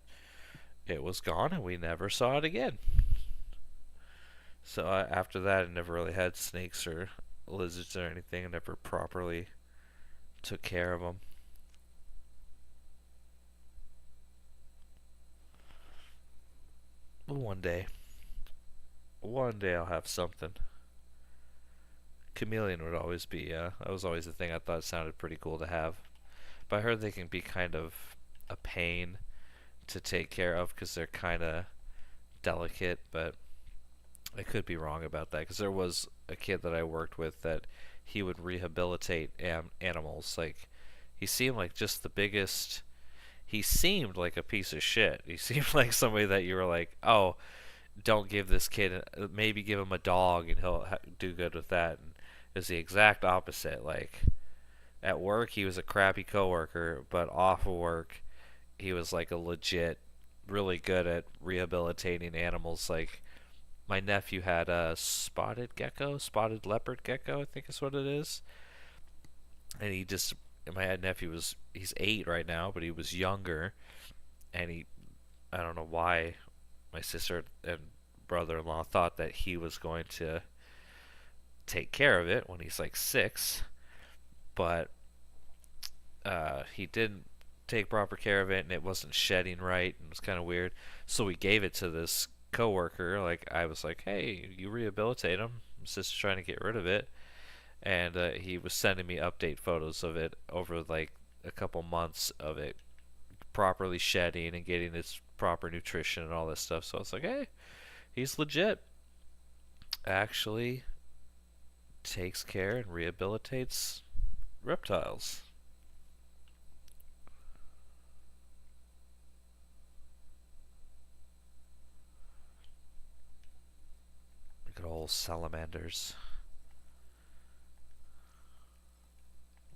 it was gone and we never saw it again. So after that, I never really had snakes or lizards or anything. I never properly took care of them. But one day I'll have something. Chameleon would always be, that was always the thing I thought sounded pretty cool to have. But I heard they can be kind of a pain to take care of because they're kind of delicate, but I could be wrong about that because there was a kid that I worked with that he would rehabilitate animals. Like, he seemed like just the biggest. He seemed like a piece of shit. He seemed like somebody that you were like, oh, don't give this kid, maybe give him a dog and he'll do good with that. And it was the exact opposite. Like, at work, he was a crappy coworker, but off of work, he was like a legit, really good at rehabilitating animals. Like, my nephew had a spotted leopard gecko, I think is what it is. And he just, my nephew he's 8 right now, but he was younger. And I don't know why my sister and brother-in-law thought that he was going to take care of it when he's like 6. But he didn't take proper care of it, and it wasn't shedding right, and it was kind of weird. So we gave it to this coworker. Like, I was like, "Hey, you rehabilitate him." My sister's trying to get rid of it, and he was sending me update photos of it over like a couple months of it properly shedding and getting its proper nutrition and all this stuff. So I was like, "Hey, he's legit. Actually, takes care and rehabilitates reptiles." Good old salamanders.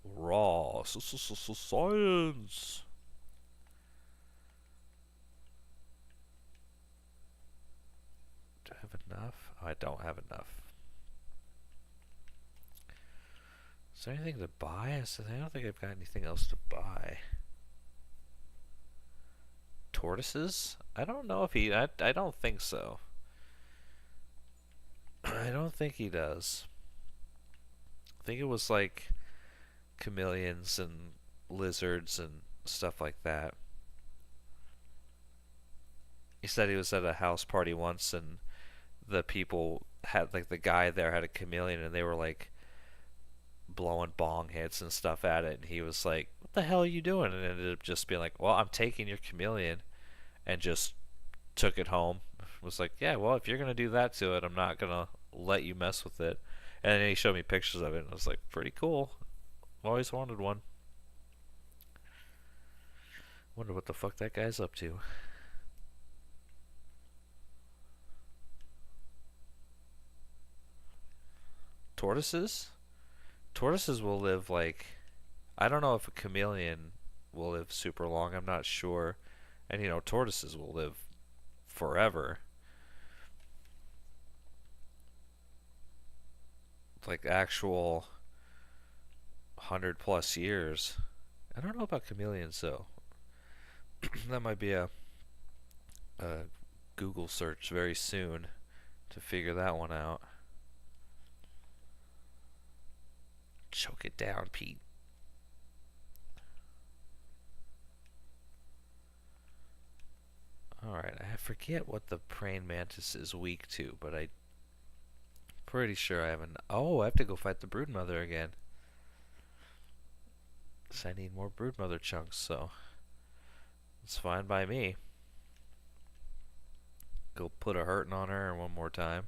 Raw science. Do I have enough? Oh, I don't have enough. Is there anything to buy? I don't think I've got anything else to buy. Tortoises? I don't know if he... I don't think so. I don't think he does. I think it was like chameleons and lizards and stuff like that. He said he was at a house party once and the people had, like, the guy there had a chameleon and they were like blowing bong hits and stuff at it, and he was like, "What the hell are you doing?" And it ended up just being like, "Well, I'm taking your chameleon," and just took it home. Was like, "Yeah, well, if you're gonna do that to it, I'm not gonna let you mess with it." And then he showed me pictures of it, and I was like, "Pretty cool. I've always wanted one." Wonder what the fuck that guy's up to. Tortoises? Tortoises will live like... I don't know if a chameleon will live super long. I'm not sure. And, you know, tortoises will live forever. Like actual 100+ years. I don't know about chameleons, though. That might be a Google search very soon to figure that one out. Choke it down, Pete. Alright, I forget what the praying mantis is weak to, but I'm pretty sure I haven't... Oh, I have to go fight the broodmother again. So I need more broodmother chunks, so... It's fine by me. Go put a hurting on her one more time.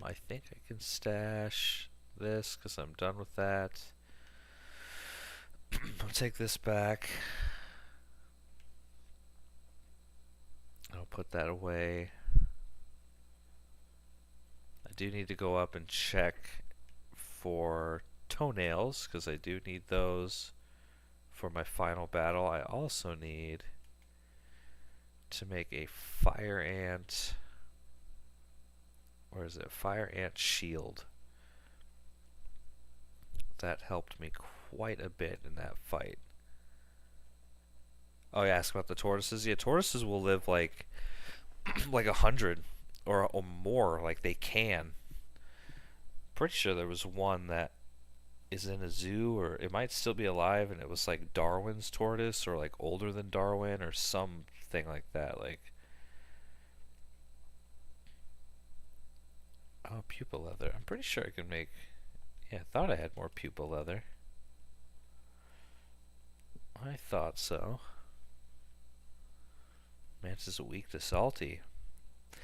I think I can stash this because I'm done with that. I'll take this back. I'll put that away. I do need to go up and check for toenails because I do need those for my final battle. I also need to make a fire ant... Where is it? Fire ant shield. That helped me quite a bit in that fight. Oh, yeah, ask about the tortoises. Yeah, tortoises will live like 100 or more. Like, they can. Pretty sure there was one that is in a zoo, or it might still be alive, and it was like Darwin's tortoise, or like older than Darwin, or something like that. Like, oh, pupa leather. I'm pretty sure I can make... Yeah, I thought I had more pupa leather. I thought so. Mantis is weak to salty. I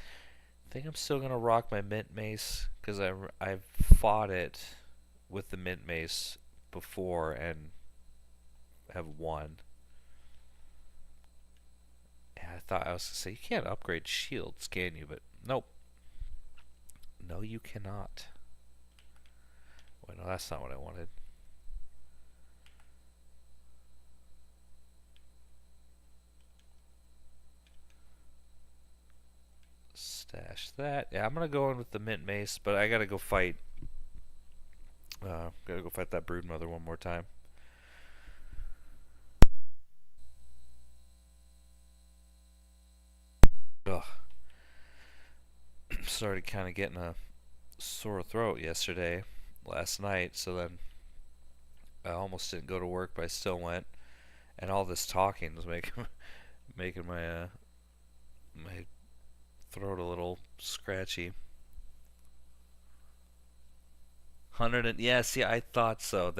think I'm still gonna rock my mint mace because I've fought it with the mint mace before and have won. Yeah, I thought I was gonna say you can't upgrade shields, can you? But nope. No, you cannot. Wait, no, that's not what I wanted. Stash that. Yeah, I'm gonna go in with the mint mace, but I gotta go fight. Gotta go fight that Broodmother one more time. Ugh. Started kind of getting a sore throat last night, so then I almost didn't go to work, but I still went. And all this talking was making my throat a little scratchy. 100 and yeah, see, I thought so.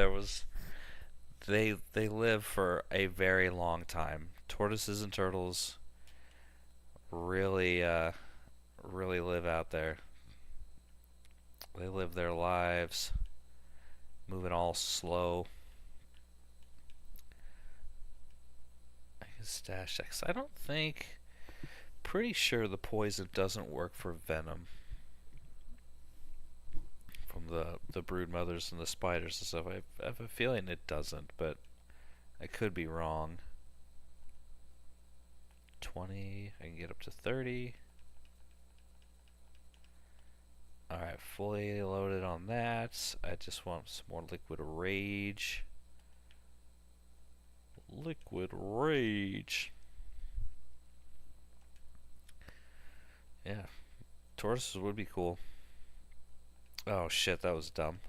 They live for a very long time. Tortoises and turtles really really live out there. They live their lives moving all slow. I can stash that 'cause I don't think. Pretty sure the poison doesn't work for venom from the brood mothers and the spiders and stuff. I have a feeling it doesn't, but I could be wrong. 20, I can get up to 30. Alright, fully loaded on that. I just want some more liquid rage. Liquid rage. Yeah, tortoises would be cool. Oh shit, that was dumb.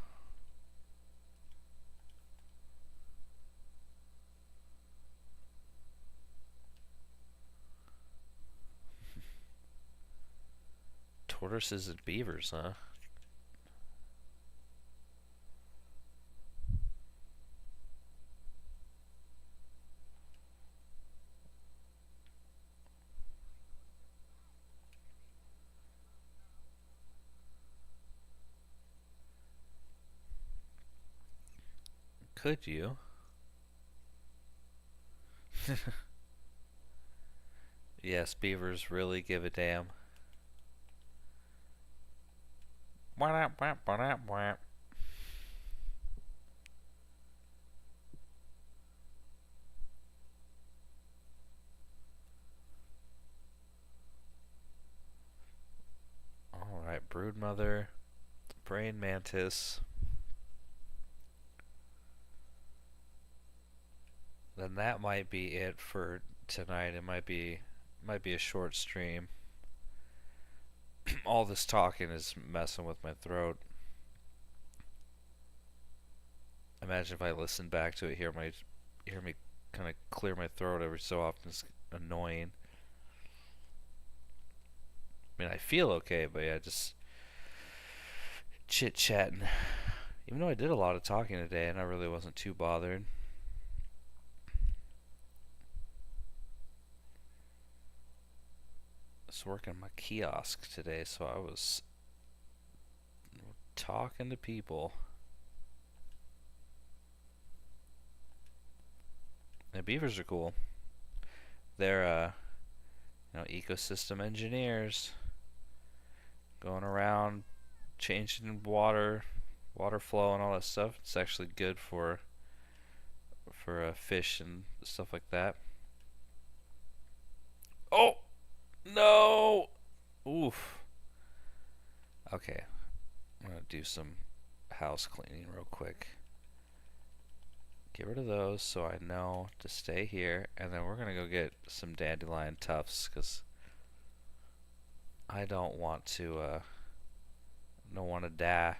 Tortoises and beavers, huh? Could you? Yes, beavers really give a damn. Alright, Broodmother, Brain Mantis. Then that might be it for tonight. It might be a short stream. All this talking is messing with my throat. Imagine if I listened back to it, hear me kind of clear my throat every so often. It's annoying. I mean, I feel okay, but yeah, just chit-chatting. Even though I did a lot of talking today and I really wasn't too bothered. I was working my kiosk today, so I was talking to people. The beavers are cool. They're ecosystem engineers going around changing water flow and all that stuff. It's actually good for fish and stuff like that. Oh no! Oof. Okay, I'm gonna do some house cleaning real quick. Get rid of those so I know to stay here, and then we're gonna go get some dandelion tufts because I don't want to die.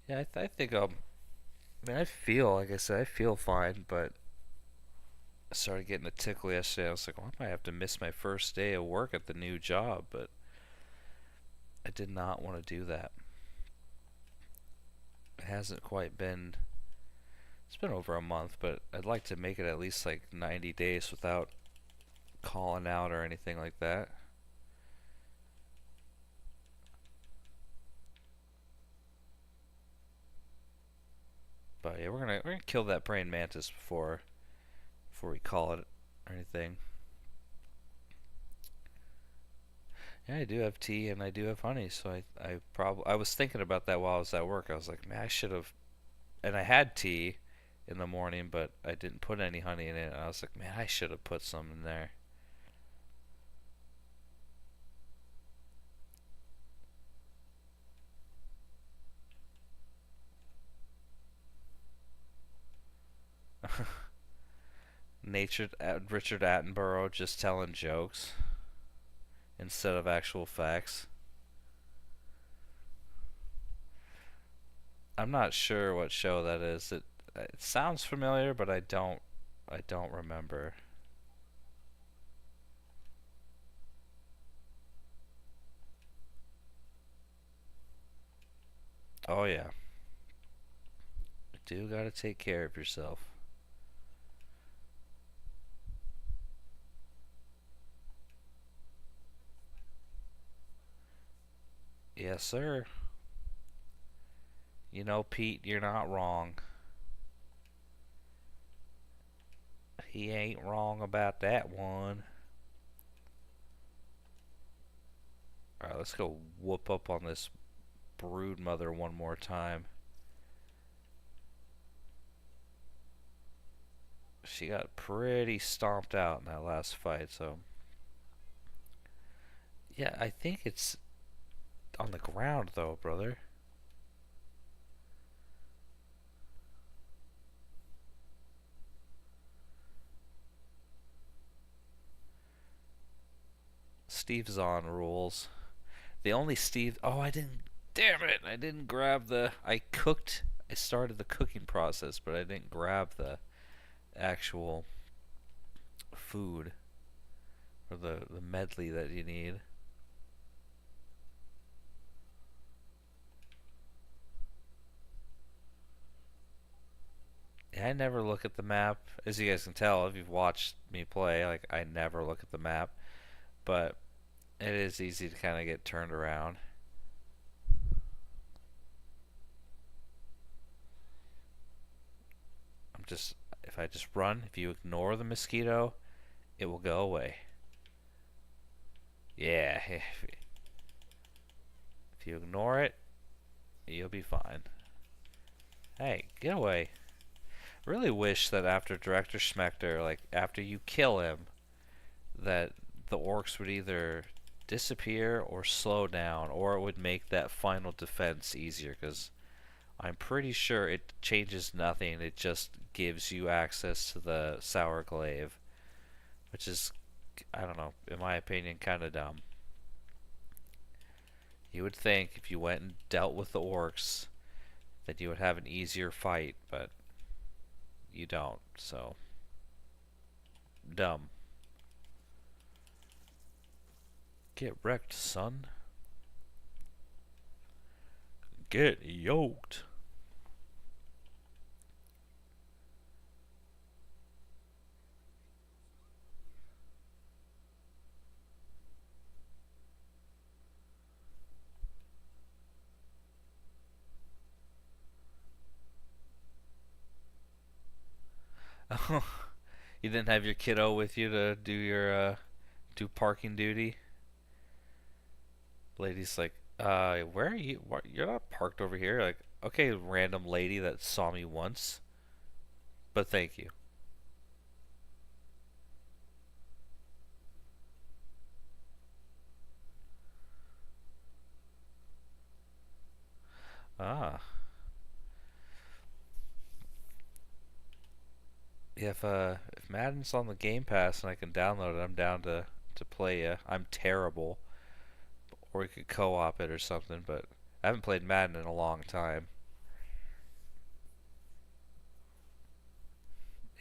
Yeah, I think I mean, I feel, like I said, I feel fine, but I started getting a tickle yesterday. I was like, well, I might have to miss my first day of work at the new job, but I did not want to do that. It hasn't quite been It's been over a month, but I'd like to make it at least like 90 days without calling out or anything like that. But yeah, we're gonna kill that praying mantis before we call it or anything. Yeah, I do have tea and I do have honey, so I was thinking about that while I was at work. I was like, man, I should have. And I had tea in the morning, but I didn't put any honey in it. And I was like, man, I should have put some in there. Richard Attenborough just telling jokes instead of actual facts. I'm not sure what show that is. It sounds familiar, but I don't remember. Oh yeah. You do gotta take care of yourself. Yes, sir. You know, Pete, you're not wrong. He ain't wrong about that one. Alright, let's go whoop up on this Broodmother one more time. She got pretty stomped out in that last fight, so... Yeah, I think it's on the ground, though, brother. Steve Zahn rules. The only Steve... Oh, I didn't... Damn it! I didn't grab the... I started the cooking process, but I didn't grab the actual food. Or the medley that you need. I never look at the map. As you guys can tell, if you've watched me play, like, I never look at the map. But it is easy to kind of get turned around. If I just run, if you ignore the mosquito, it will go away. Yeah, if you ignore it, you'll be fine. Hey, get away. Really wish that after Director Schmechter, like, after you kill him, that the orcs would either disappear or slow down, or it would make that final defense easier, because I'm pretty sure it changes nothing. It just gives you access to the sour glaive, which is, I don't know, in my opinion, kind of dumb. You would think if you went and dealt with the orcs that you would have an easier fight, but you don't, so dumb. Get wrecked, son. Get yoked. Oh, you didn't have your kiddo with you to do your do parking duty? Lady's like, where are you? You're not parked over here. Like, okay, random lady that saw me once, but thank you. Ah, if Madden's on the Game Pass and I can download it, I'm down to play. I'm terrible, or we could co-op it or something. But I haven't played Madden in a long time.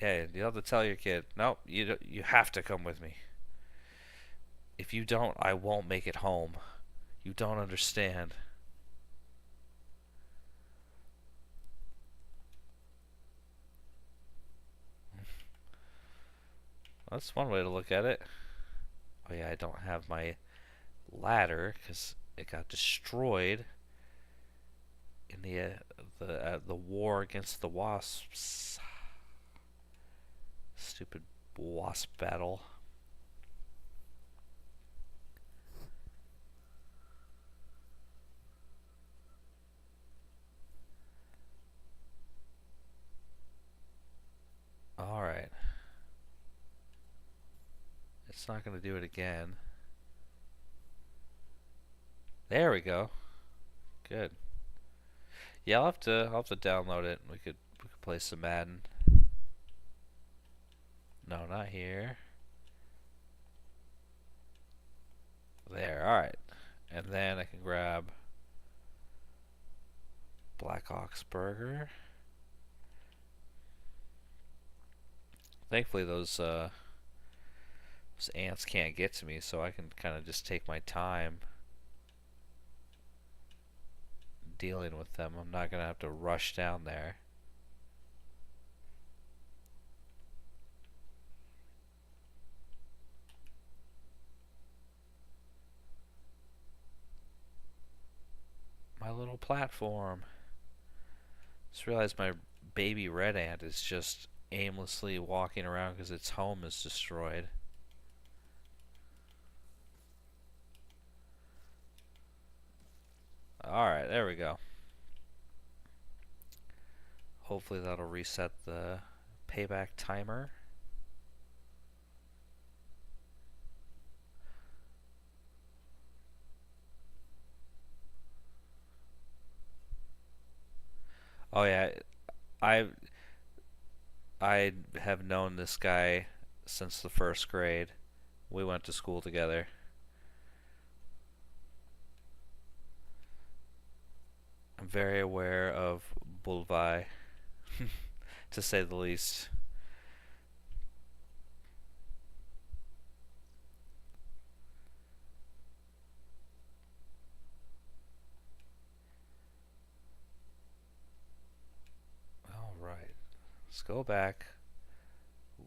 Yeah, you have to tell your kid, nope, you have to come with me. If you don't, I won't make it home. You don't understand. That's one way to look at it. Oh yeah, I don't have my ladder because it got destroyed in the war against the wasps. Stupid wasp battle. Alright. It's not going to do it again. There we go. Good. Yeah, I'll have to download it. We could play some Madden. No, not here. There, alright. And then I can grab Black Ox Burger. Thankfully those ants can't get to me, so I can kind of just take my time dealing with them. I'm not going to have to rush down there. My little platform. Just realized my baby red ant is just aimlessly walking around because its home is destroyed. Alright, there we go. Hopefully that'll reset the payback timer. Oh yeah, I I have known this guy since the first grade. We went to school together. I'm very aware of Bulvi, to say the least. Alright, let's go back.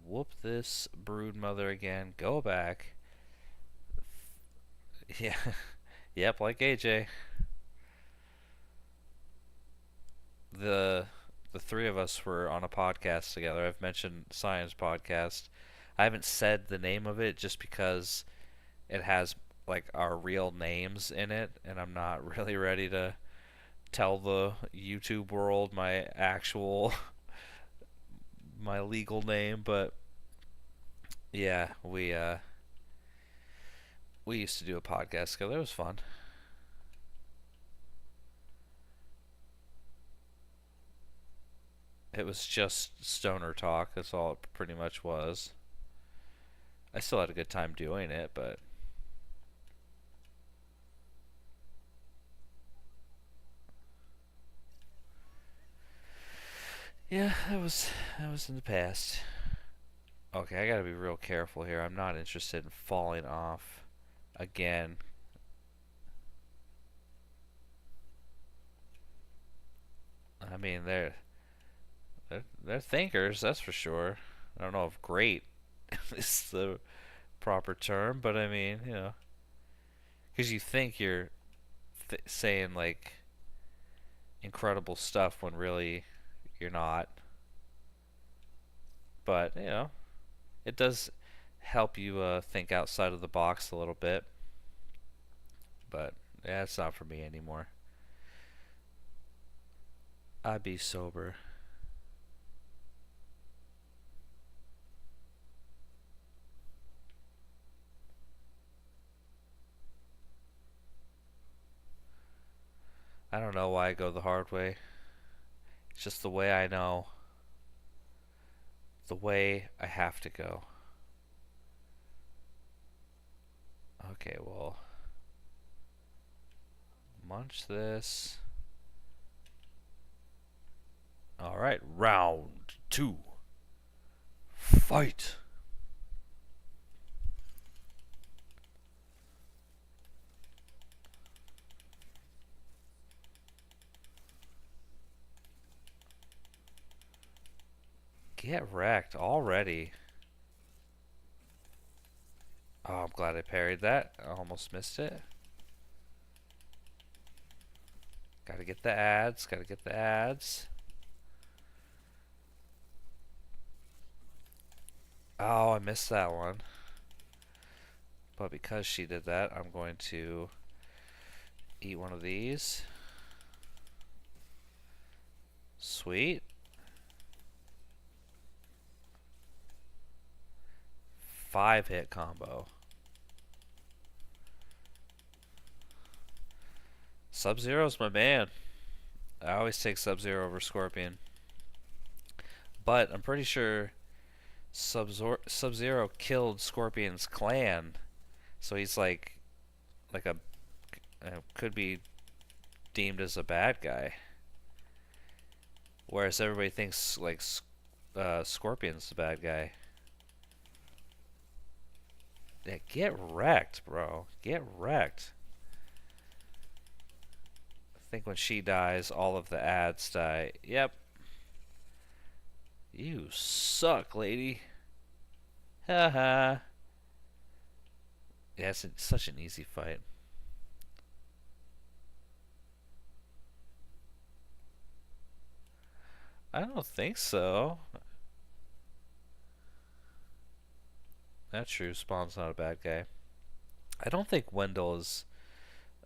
Whoop this broodmother again. Go back. Yeah. Yep, like AJ. The three of us were on a podcast together. I've mentioned Science Podcast. I haven't said the name of it just because it has like our real names in it, and I'm not really ready to tell the YouTube world my actual my legal name, but yeah, we used to do a podcast together. It was fun. It was just stoner talk. That's all it pretty much was. I still had a good time doing it, but yeah, that was in the past. Okay, I gotta be real careful here. I'm not interested in falling off again. I mean, they're thinkers, that's for sure. I don't know if great is the proper term, but I mean, you know, because you think you're saying like incredible stuff when really you're not. But you know, it does help you think outside of the box a little bit. But yeah, it's not for me anymore. I'd be sober. I don't know why I go the hard way. It's just the way I know. The way I have to go. Okay, well, munch this. Alright, round 2. Fight! Get wrecked already. Oh, I'm glad I parried that. I almost missed it. Gotta get the ads. Gotta get the ads. Oh, I missed that one. But because she did that, I'm going to eat one of these. Sweet. 5-hit combo. Sub-Zero's my man. I always take Sub-Zero over Scorpion. But I'm pretty sure Sub-Zero killed Scorpion's clan. So he's like a could be deemed as a bad guy. Whereas everybody thinks like Scorpion's the bad guy. Yeah, get wrecked, bro. Get wrecked. I think when she dies, all of the ads die. Yep. You suck, lady. Haha. Yeah, it's such an easy fight. I don't think so. That's true. Spawn's not a bad guy. I don't think Wendell is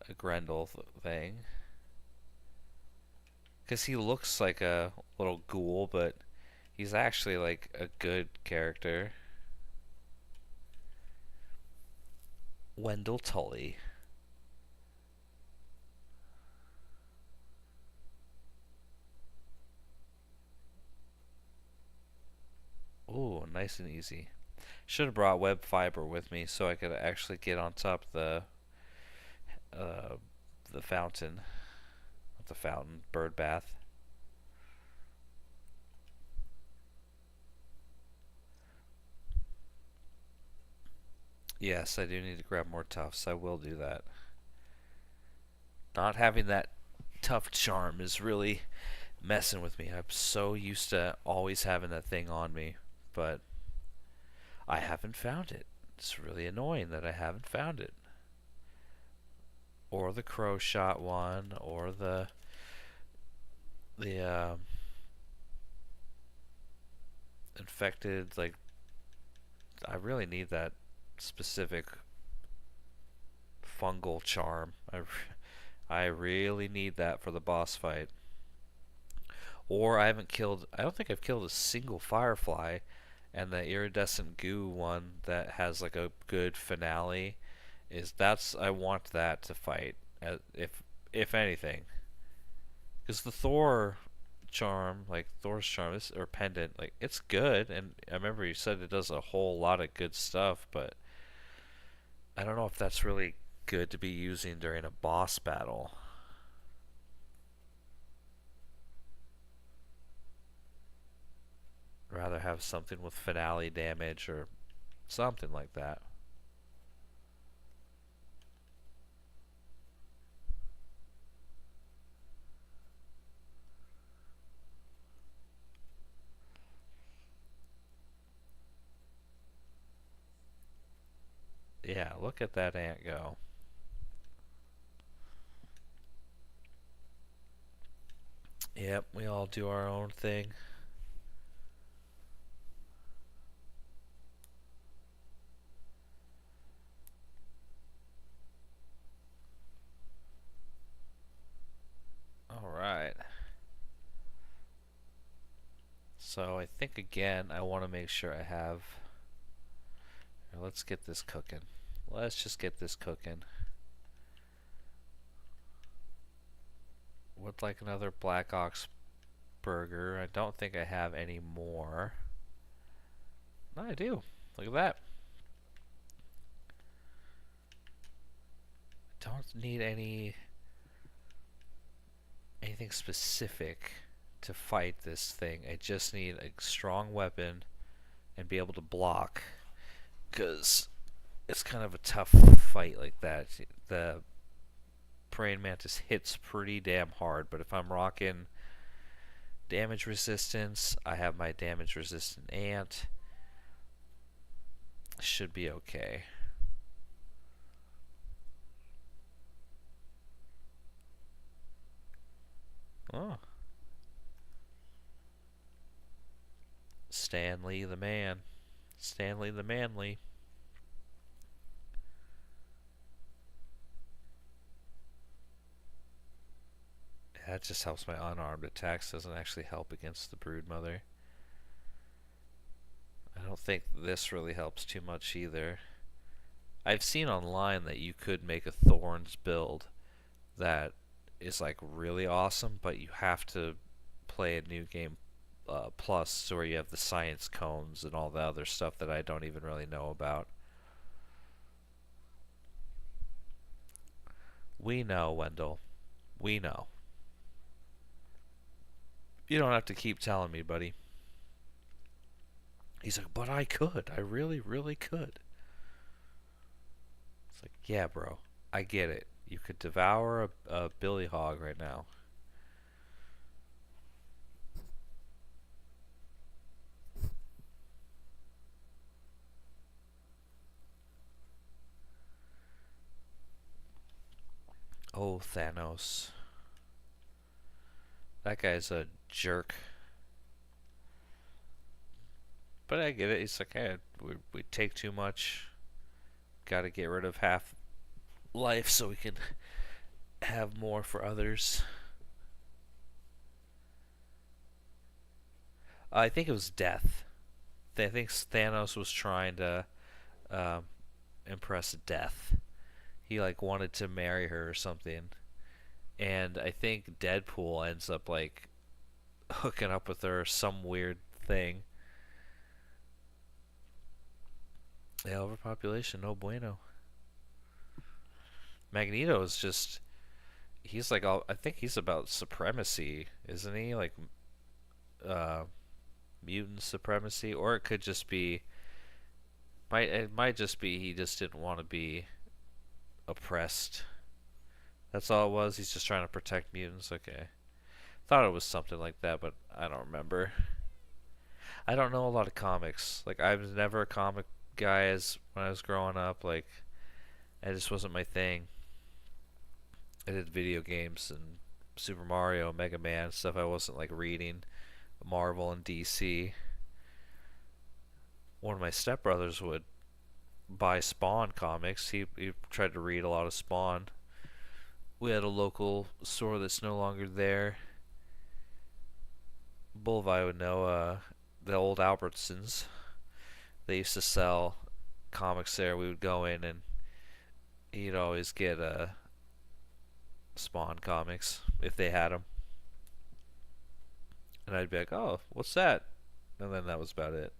a Grendel thing. Because he looks like a little ghoul, but he's actually like a good character. Wendell Tully. Ooh, nice and easy. Should have brought web fiber with me so I could actually get on top of the fountain. Not the fountain, bird bath. Yes, I do need to grab more tufts. I will do that. Not having that tough charm is really messing with me. I'm so used to always having that thing on me, but I haven't found it. It's really annoying that I haven't found it. Or the crow shot one, or the infected, like, I really need that specific fungal charm. I really need that for the boss fight. Or I don't think I've killed a single firefly, and the iridescent goo one that has like a good finale I want that to fight, if anything. Because the Thor charm, like Thor's charm, or pendant, like it's good, and I remember you said it does a whole lot of good stuff, but I don't know if that's really good to be using during a boss battle. I'd rather have something with finale damage or something like that. Yeah, look at that ant go. Yep, we all do our own thing. Alright. So I think again I want to make sure I have... Let's get this cooking. Let's just get this cooking. Would like another Black Ox burger. I don't think I have any more. No, I do. Look at that. Don't need anything specific to fight this thing. I just need a strong weapon and be able to block, because it's kind of a tough fight like that. The praying mantis hits pretty damn hard, but if I'm rocking damage resistance, I have my damage resistant ant. Should be okay. Oh. Stanley the man. Stanley the manly. That just helps my unarmed attacks. Doesn't actually help against the Broodmother. I don't think this really helps too much either. I've seen online that you could make a Thorns build that is like really awesome, but you have to play a new game plus where you have the science cones and all the other stuff that I don't even really know about. We know, Wendell. We know. You don't have to keep telling me, buddy. He's like, but I could. I really, really could. It's like, yeah, bro. I get it. You could devour a billy hog right now. Oh, Thanos. That guy's a jerk. But I get it. He's like, hey, we take too much. Gotta get rid of half life so we can have more for others. I think it was death. I think Thanos was trying to um, impress death. He like wanted to marry her or something, and I think Deadpool ends up like hooking up with her or some weird thing. Yeah, overpopulation, no bueno. Magneto is just he's like all I think he's about supremacy, isn't he? Like uh mutant supremacy, or it could just be it might just be he just didn't want to be oppressed. That's all it was. He's just trying to protect mutants. Okay. Thought it was something like that, but I don't remember. I don't know a lot of comics. Like I was never a comic guy as when I was growing up. Like it just wasn't my thing. I did video games and Super Mario, Mega Man stuff. I wasn't like reading Marvel and DC. One of my stepbrothers would buy Spawn comics. He tried to read a lot of Spawn. We had a local store that's no longer there. Boulevard would know the old Albertsons. They used to sell comics there. We would go in and he'd always get Spawn comics if they had them. And I'd be like, oh, what's that? And then that was about it.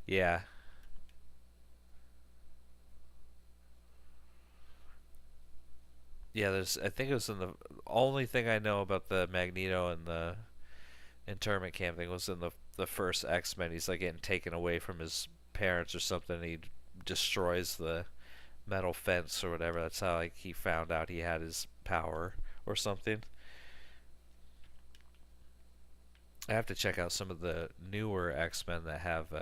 Yeah. Yeah, there's I think it was in the only thing I know about the Magneto and the internment camp thing was in the first X-Men. He's like getting taken away from his parents or something. And he destroys the metal fence or whatever. That's how like he found out he had his power or something. I have to check out some of the newer X-Men that have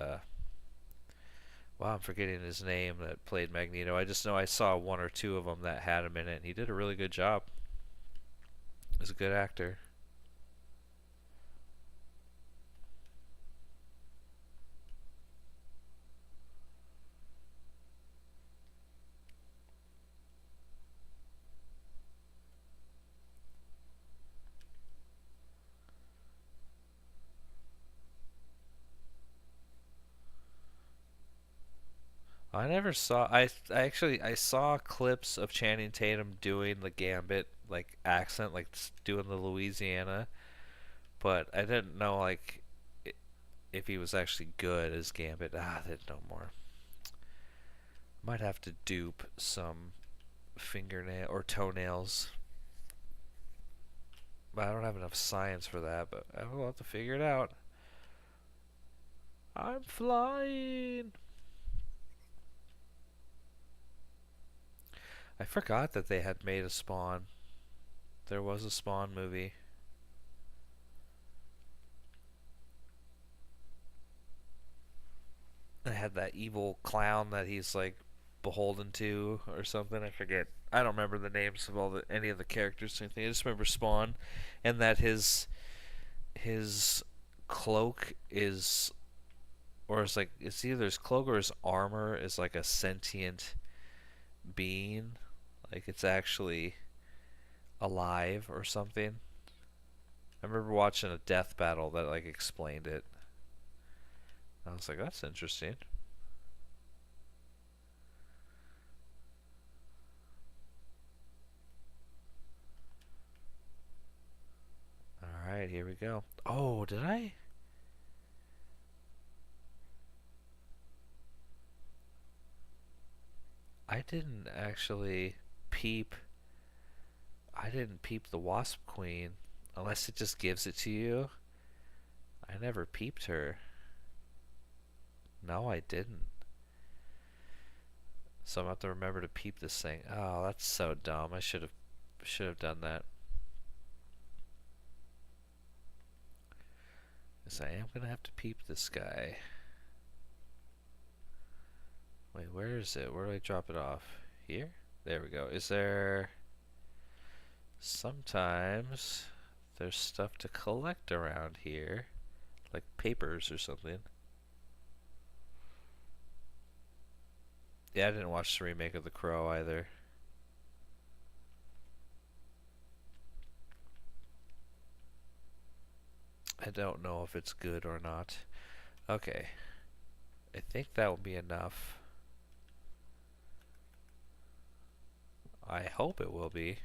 wow, I'm forgetting his name that played Magneto. I just know I saw one or two of them that had him in it, and he did a really good job. He's a good actor. I never saw. I saw clips of Channing Tatum doing the Gambit like accent, like doing the Louisiana, but I didn't know like if he was actually good as Gambit. I didn't know more. Might have to dupe some fingernail or toenails, but I don't have enough science for that. But I will have to figure it out. I'm flying. I forgot that they had made a Spawn. There was a Spawn movie. That had that evil clown that he's like beholden to or something. I forget. I don't remember the names of any of the characters or anything. I just remember Spawn, and that his cloak is, or it's either his cloak or his armor is like a sentient being, like it's actually alive or something. I remember watching a death battle that like explained it. I was like, that's interesting. Alright, here we go. Oh, did I? I didn't actually peep. I didn't peep the Wasp Queen. Unless it just gives it to you. I never peeped her. No, I didn't. So I'm going to have to remember to peep this thing. Oh, that's so dumb. I should have done that. Because I am going to have to peep this guy. Wait, where is it? Where do I drop it off? Here? There we go. Is there... Sometimes there's stuff to collect around here. Like papers or something. Yeah, I didn't watch the remake of The Crow either. I don't know if it's good or not. Okay. I think that will be enough. I hope it will be.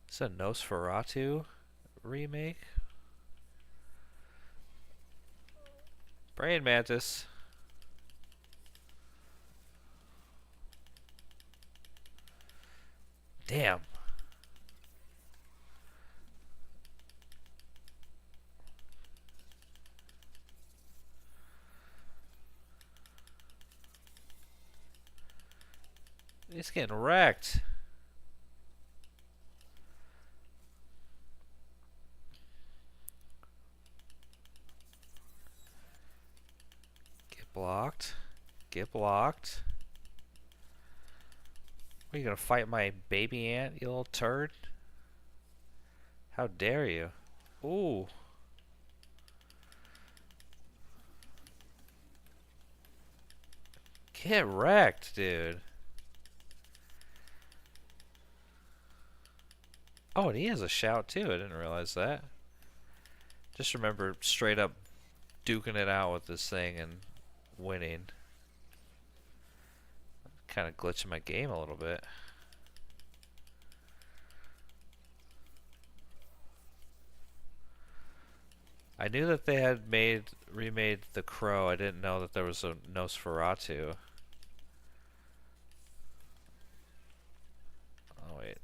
Is it a Nosferatu remake? Brain Mantis. Damn. He's getting wrecked. Get blocked. Get blocked. Are you gonna fight my baby ant, you little turd? How dare you? Ooh. Get wrecked, dude. Oh, and he has a shout too. I didn't realize that. Just remember straight up duking it out with this thing and winning. Kind of glitching my game a little bit. I knew that they had remade The Crow. I didn't know that there was a Nosferatu. Oh, wait.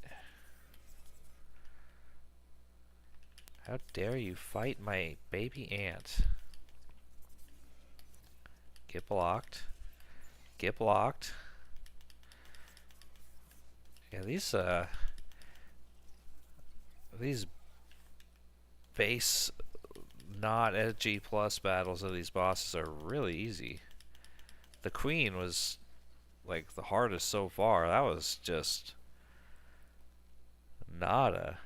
How dare you fight my baby ant? Get blocked. Get blocked. Yeah, these base not edgy plus battles of these bosses are really easy. The Queen was like the hardest so far. That was just nada.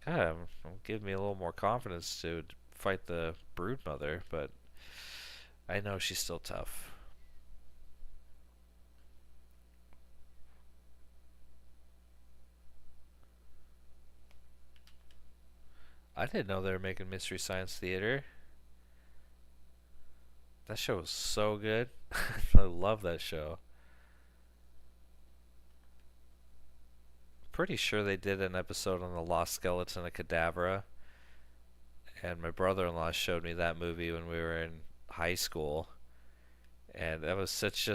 God, give me a little more confidence to fight the Broodmother, but I know she's still tough. I didn't know they were making Mystery Science Theater. That show was so good. I love that show. Pretty sure they did an episode on the lost skeleton of Cadavra, and my brother-in-law showed me that movie when we were in high school, and that was such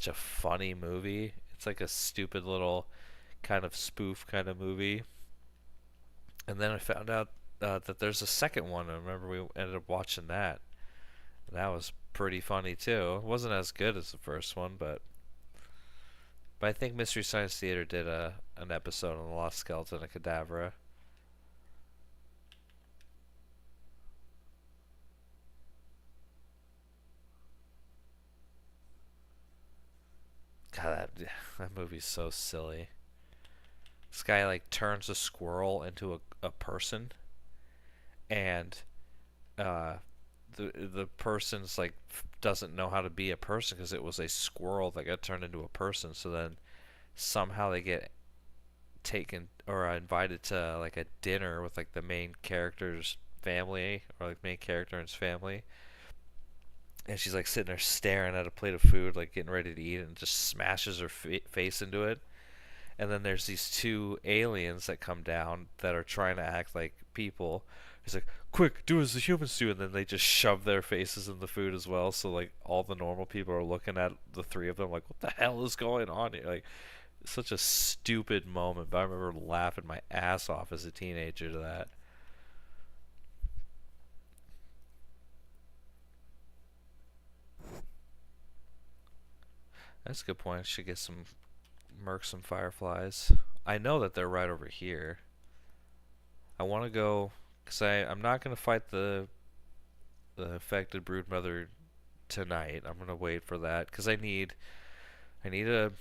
a funny movie. It's like a stupid little kind of spoof kind of movie. And then I found out that there's a second one. I remember we ended up watching that. And that was pretty funny too. It wasn't as good as the first one, but I think Mystery Science Theater did a an episode on the Lost Skeleton of Cadavra. God, that movie's so silly. This guy like turns a squirrel into a person, and uh, the person's like doesn't know how to be a person because it was a squirrel that got turned into a person. So then somehow they get taken or invited to like a dinner with like the main character's family or like main character and his family, and she's like sitting there staring at a plate of food like getting ready to eat, and just smashes her face into it. And then there's these two aliens that come down that are trying to act like people. He's like, quick, do as the humans do, and then they just shove their faces in the food as well. So like all the normal people are looking at the three of them like, what the hell is going on here? Like, such a stupid moment, but I remember laughing my ass off as a teenager to that. That's a good point. I should get some some fireflies. I know that they're right over here. I want to go because I'm not gonna fight the affected broodmother tonight. I'm gonna wait for that because I need a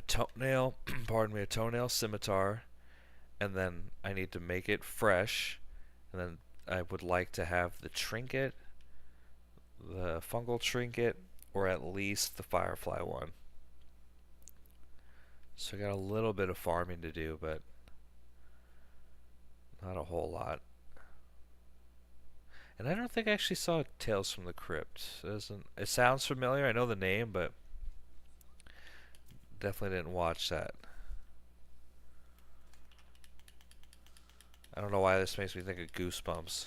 toenail pardon me, a toenail scimitar, and then I need to make it fresh, and then I would like to have the trinket, the fungal trinket, or at least the firefly one. So I got a little bit of farming to do, but not a whole lot. And I don't think I actually saw Tales from the Crypt. It sounds familiar. I know the name, but definitely didn't watch that. I don't know why this makes me think of Goosebumps.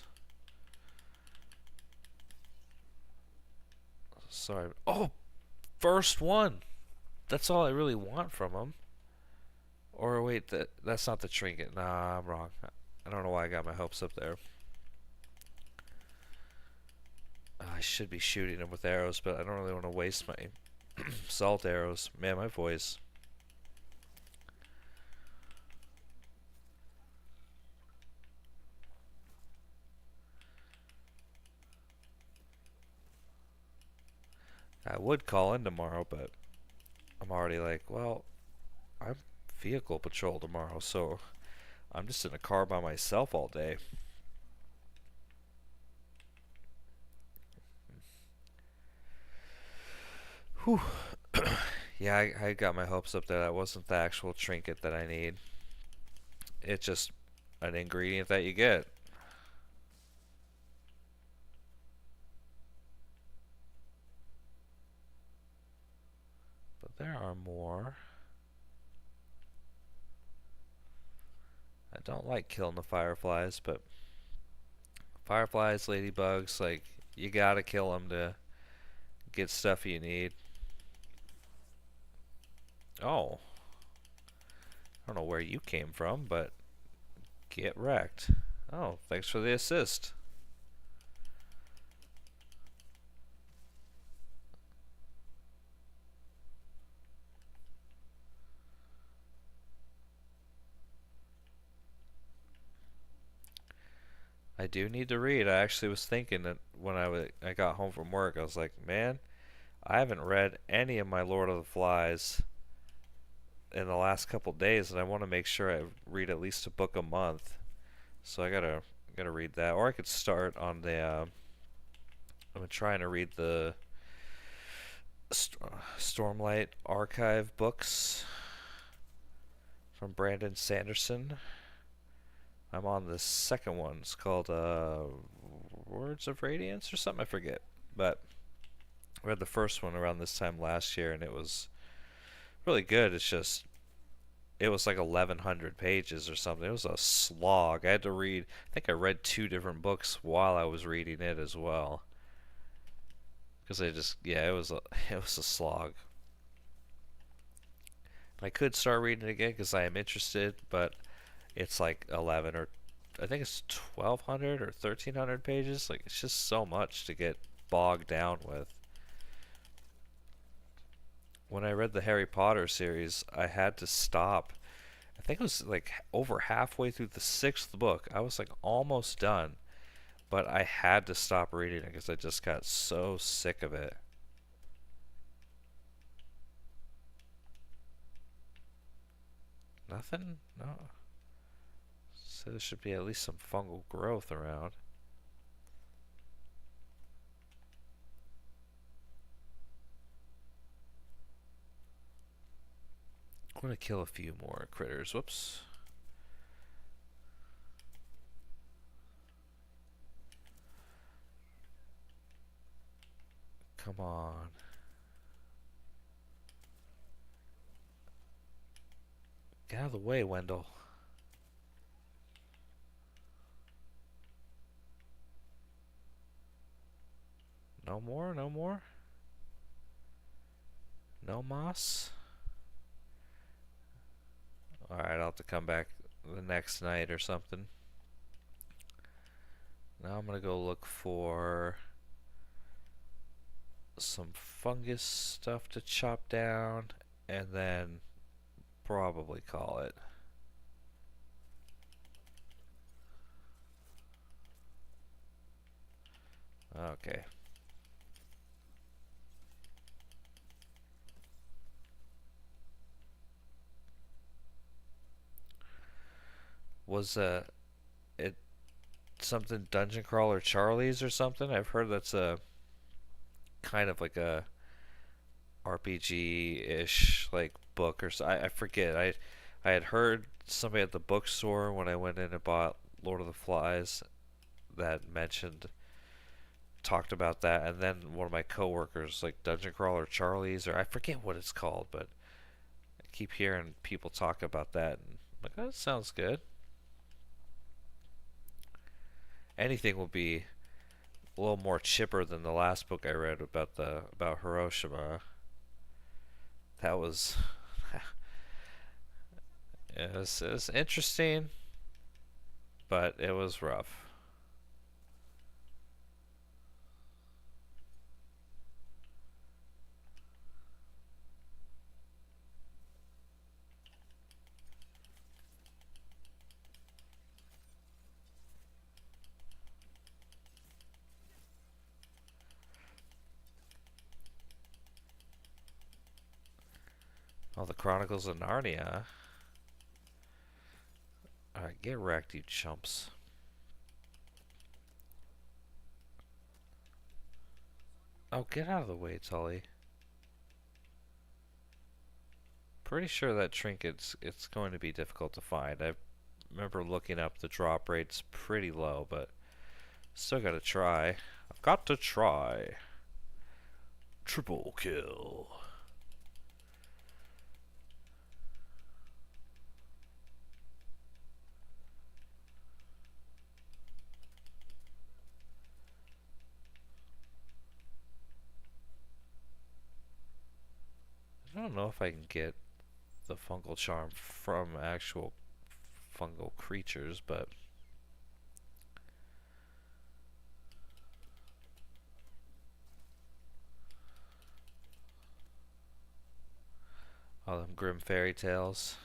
Sorry. Oh, first one. That's all I really want from him. Or wait, that's not the trinket. Nah, I'm wrong. I don't know why I got my hopes up there. I should be shooting him with arrows, but I don't really want to waste my salt arrows. Man, my voice. I would call in tomorrow, but I'm already like, well, I'm vehicle patrol tomorrow, so I'm just in a car by myself all day. Whew. Yeah, I got my hopes up there. That wasn't the actual trinket that I need. It's just an ingredient that you get. But there are more. I don't like killing the fireflies, but fireflies, ladybugs, like, you gotta kill them to get stuff you need. Oh. I don't know where you came from, but get wrecked. Oh, thanks for the assist. I do need to read. I actually was thinking that when I got home from work, I was like, man, I haven't read any of my Lord of the Flies in the last couple days, and I want to make sure I read at least a book a month. So I gotta read that, or I could start on the. I'm trying to read the Stormlight Archive books from Brandon Sanderson. I'm on the second one. It's called Words of Radiance or something. I forget, but I read the first one around this time last year, and it was really good. It's just it was like 1,100 pages or something. It was a slog. I had to read. I think I read 2 different books while I was reading it as well. Because it was a slog. I could start reading it again because I am interested, but it's like 11 or I think it's 1,200 or 1,300 pages. Like, it's just so much to get bogged down with. When I read the Harry Potter series, I had to stop I think it was like over halfway through the sixth book. I was like almost done, but I had to stop reading it because I just got so sick of it. Nothing? No. So there should be at least some fungal growth around. I'm gonna kill a few more critters. Whoops. Come on. Get out of the way, Wendell. No more? No more? No moss? Alright, I'll have to come back the next night or something. Now I'm gonna go look for some fungus stuff to chop down and then probably call it. Okay. Was it something Dungeon Crawler Charlie's or something? I've heard that's a kind of like a RPG-ish like book or so. I forget. I had heard somebody at the bookstore when I went in and bought Lord of the Flies that mentioned talked about that, and then one of my coworkers like Dungeon Crawler Charlie's, or I forget what it's called, but I keep hearing people talk about that and I'm like, oh, that sounds good. Anything will be a little more chipper than the last book I read about Hiroshima. That was it was interesting, but it was rough. All the Chronicles of Narnia. Alright, get wrecked, you chumps. Oh, get out of the way, Tully. Pretty sure that trinket's it's going to be difficult to find. I remember looking up the drop rate's pretty low, but still gotta try. I've got to try. Triple kill. I don't know if I can get the fungal charm from actual fungal creatures, but all them grim fairy tales.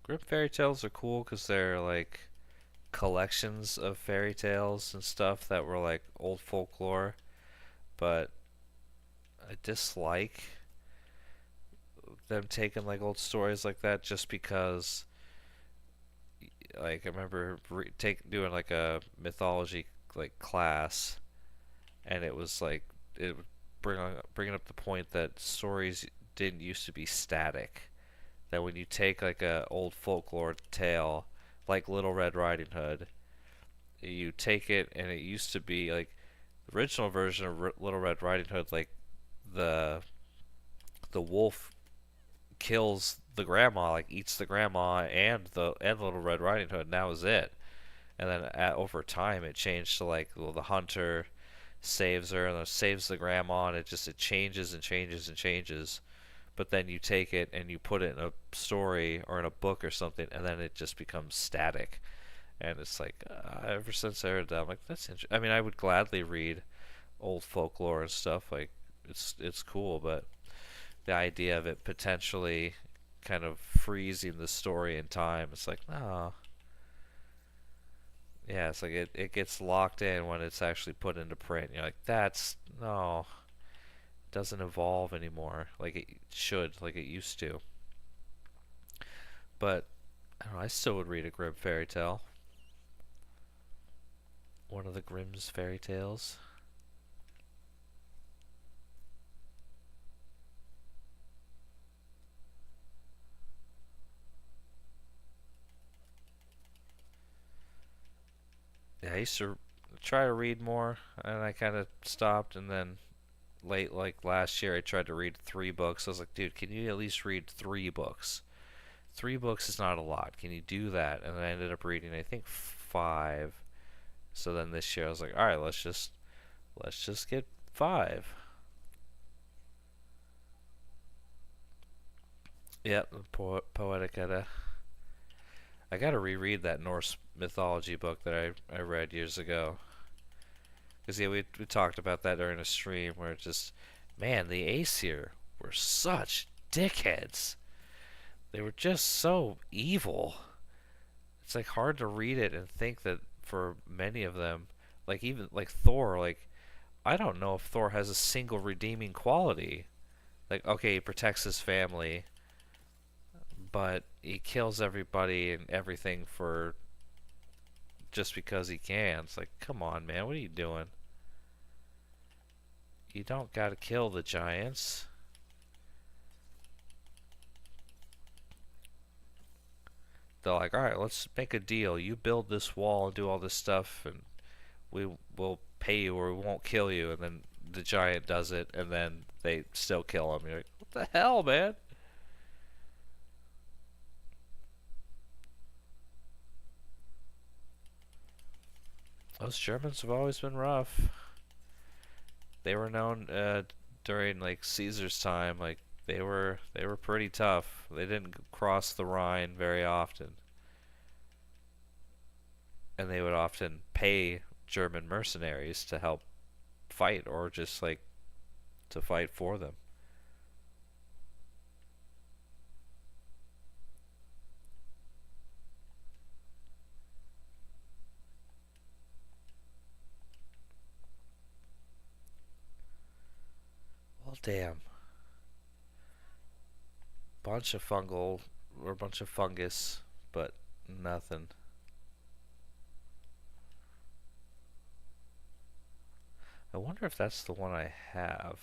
Grim fairy tales are cool because they're like collections of fairy tales and stuff that were like old folklore, but I dislike them taking like old stories like that just because like I remember doing like a mythology like class and it was like it would bringing up the point that stories didn't used to be static, that when you take like a old folklore tale like Little Red Riding Hood, you take it and it used to be like the original version of Little Red Riding Hood, like the the wolf kills the grandma, like eats the grandma and Little Red Riding Hood, and that was it. And then over time, it changed to like, well, the hunter saves her and then saves the grandma, and it changes and changes and changes. But then you take it and you put it in a story or in a book or something, and then it just becomes static. And it's like, ever since I heard that, I'm like, that's interesting. I mean, I would gladly read old folklore and stuff. Like, it's cool, but the idea of it potentially kind of freezing the story in time. It's like, no. Yeah, it's like it gets locked in when it's actually put into print. You're like, that's, no, it doesn't evolve anymore like it should, like it used to. But I don't know, I still would read a Grimm fairy tale. One of the Grimm's fairy tales. Yeah, I used to try to read more, and I kind of stopped. And then late, like last year, I tried to read 3 books. I was like, dude, can you at least read 3 books? 3 books is not a lot. Can you do that? And then I ended up reading, I think, 5. So then this year, I was like, all right, let's just get 5. Yep, Poetic Edda. I gotta reread that Norse mythology book that I read years ago. Because, yeah, we talked about that during a stream where it just, man, the Aesir were such dickheads. They were just so evil. It's like hard to read it and think that for many of them, like even like Thor, like I don't know if Thor has a single redeeming quality. Like, okay, he protects his family, but he kills everybody and everything for just because he can. It's like, come on, man, what are you doing? You don't gotta kill the giants. They're like, alright, let's make a deal. You build this wall and do all this stuff, and we will pay you or we won't kill you. And then the giant does it, and then they still kill him. You're like, what the hell, man? Those Germans have always been rough. They were known during like Caesar's time, like they were pretty tough. They didn't cross the Rhine very often, and they would often pay German mercenaries to help fight or just like to fight for them. Well, damn. Bunch of fungal or a bunch of fungus, but nothing. I wonder if that's the one I have.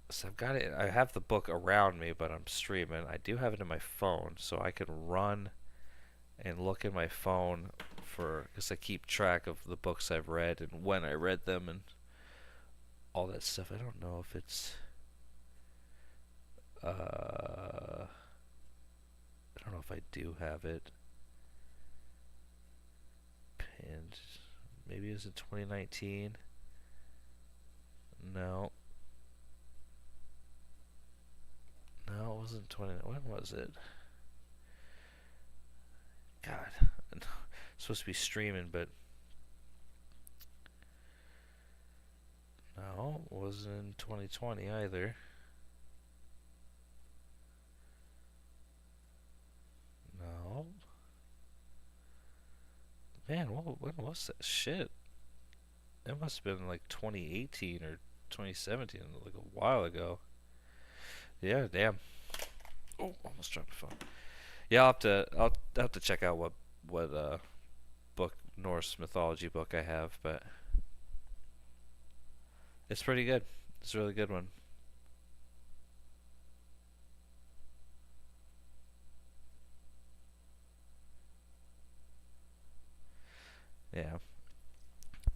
So I've got it. I have the book around me, but I'm streaming. I do have it in my phone, so I can run and look in my phone for because I keep track of the books I've read and when I read them and all that stuff. I don't know if it's I don't know if I do have it pinned. Maybe it was in 2019. No. No, it wasn't 20. When was it? God. I'm supposed to be streaming, but no, it wasn't in 2020 either. No. Man, when was that shit? It must have been like 2018 or 2017, like a while ago. Yeah, damn. Oh, almost dropped the phone. Yeah, I'll have to check out what book Norse mythology book I have, but it's pretty good. It's a really good one. Yeah.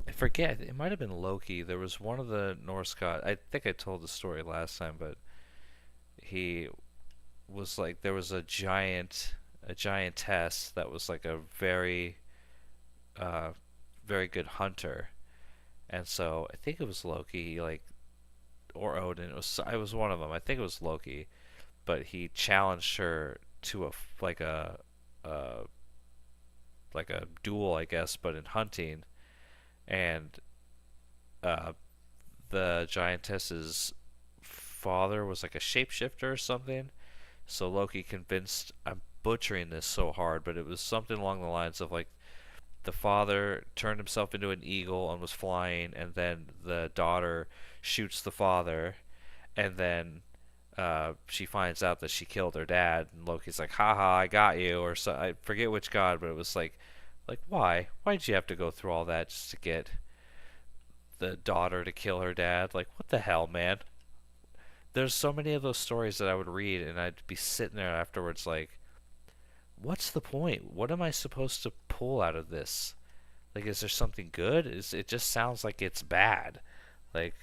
I forget. It might have been Loki. There was one of the Norse gods. I think I told the story last time, but he was like there was a giantess that was like a uh very good hunter. And so I think it was Loki, like or Odin. It was one of them. I think it was Loki, but he challenged her to a like a duel, I guess, but in hunting. And uh, the giantess's father was like a shapeshifter or something. So Loki convinced, I'm butchering this so hard, but it was something along the lines of like the father turned himself into an eagle and was flying, and then the daughter shoots the father, and then she finds out that she killed her dad, and Loki's like, "Haha, I got you," or so. I forget which god, but it was like why? Why'd you have to go through all that just to get the daughter to kill her dad? Like, what the hell, man? There's so many of those stories that I would read, and I'd be sitting there afterwards like, what's the point? What am I supposed to pull out of this? Like, is there something good? It just sounds like it's bad. Like,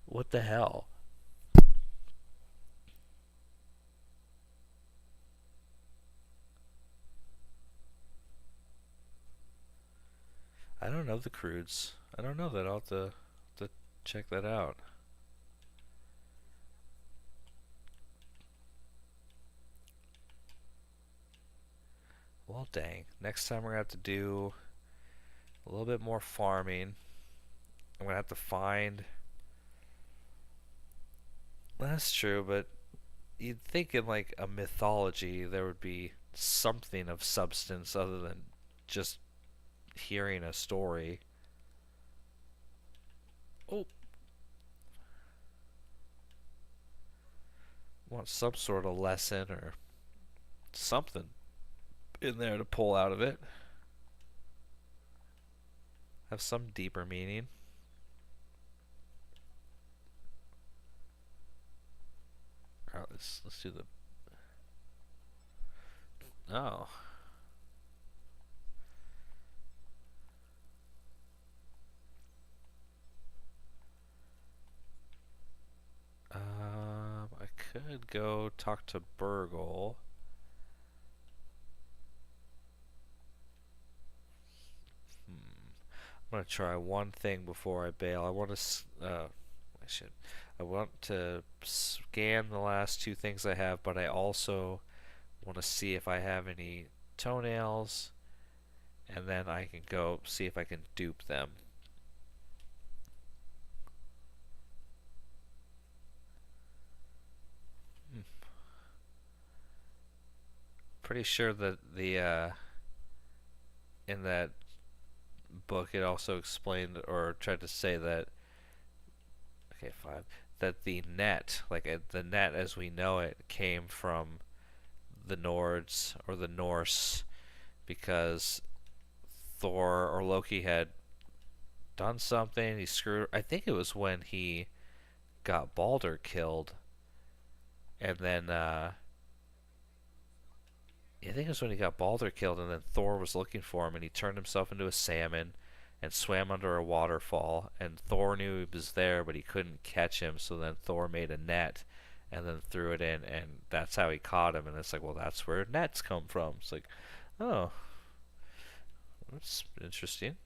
what the hell? I don't know the crudes. I don't know that. I'll have to check that out. Well, dang. Next time we're gonna have to do a little bit more farming. I'm gonna have to find. That's true, but you'd think in like a mythology there would be something of substance other than just hearing a story. Oh, want some sort of lesson or something in there to pull out of it. Have some deeper meaning. Alright, let's do the. Oh. I could go talk to Burgle. I'm gonna try one thing before I bail. I want to. I should. I want to scan the last two things I have, but I also want to see if I have any toenails, and then I can go see if I can dupe them. Hmm. Pretty sure that the in that book it also explained or tried to say that okay, five, that the net, like the net as we know it, came from the Nords or the Norse because Thor or Loki had done something. He screwed. I think it was when he got Balder killed, and then I think it was when he got Balder killed, and then Thor was looking for him, and he turned himself into a salmon and swam under a waterfall. And Thor knew he was there, but he couldn't catch him. So then Thor made a net and then threw it in, and that's how he caught him. And it's like, well, that's where nets come from. It's like, oh, that's interesting.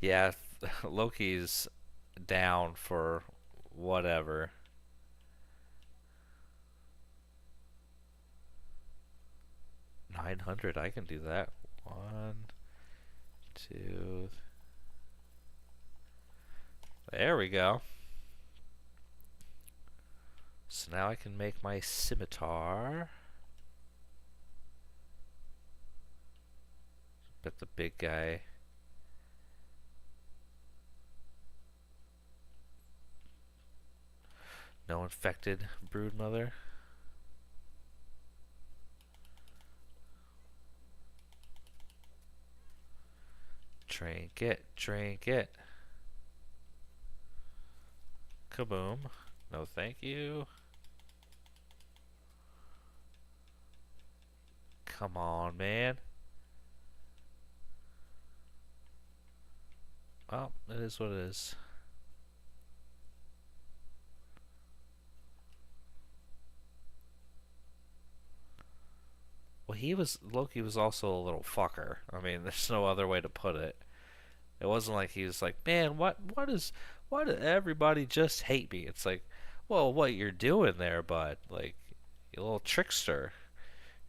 Yeah, Loki's down for whatever. 900, I can do that. One, two. There we go. So now I can make my scimitar. Bet the big guy. No infected broodmother. Trinket, trinket. Kaboom. No thank you. Come on, man. Well, it is what it is. Well, Loki was also a little fucker. I mean, there's no other way to put it. It wasn't like he was like, man, why did everybody just hate me? It's like, well, what you're doing there, bud? Like, you little trickster.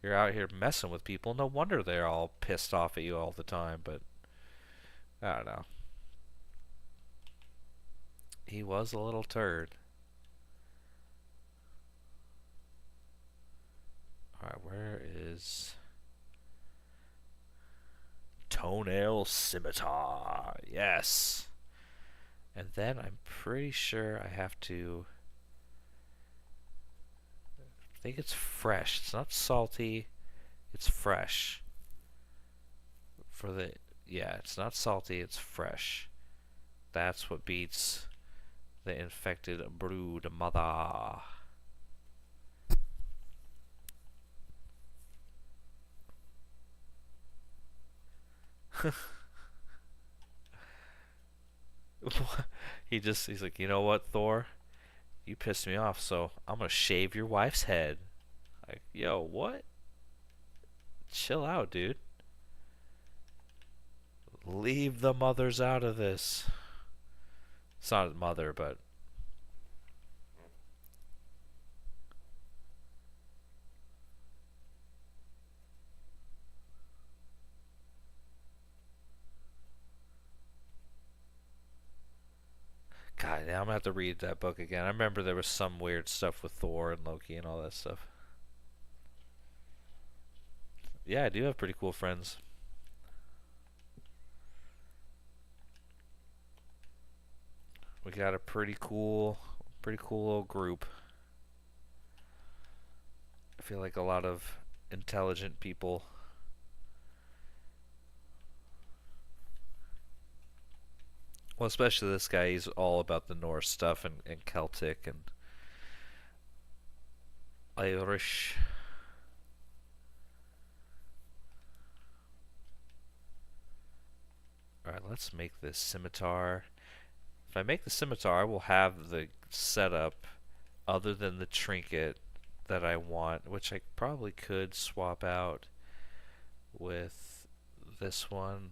You're out here messing with people. No wonder they're all pissed off at you all the time. But I don't know. He was a little turd. Alright, where is Toenail Scimitar? Yes. And then I'm pretty sure I have to. I think it's fresh. It's not salty. It's fresh. For the. Yeah, it's not salty. It's fresh. That's what beats the infected brood mother. He's like, you know what, Thor? You pissed me off, so I'm gonna shave your wife's head. Like, yo, what? Chill out, dude. Leave the mothers out of this. It's not his mother, but God, now I'm gonna have to read that book again. I remember there was some weird stuff with Thor and Loki and all that stuff. Yeah, I do have pretty cool friends. We got a pretty cool little group. I feel like a lot of intelligent people. Well, especially this guy, he's all about the Norse stuff and Celtic and Irish. Alright, let's make this scimitar. If I make the scimitar, I will have the setup other than the trinket that I want, which I probably could swap out with this one,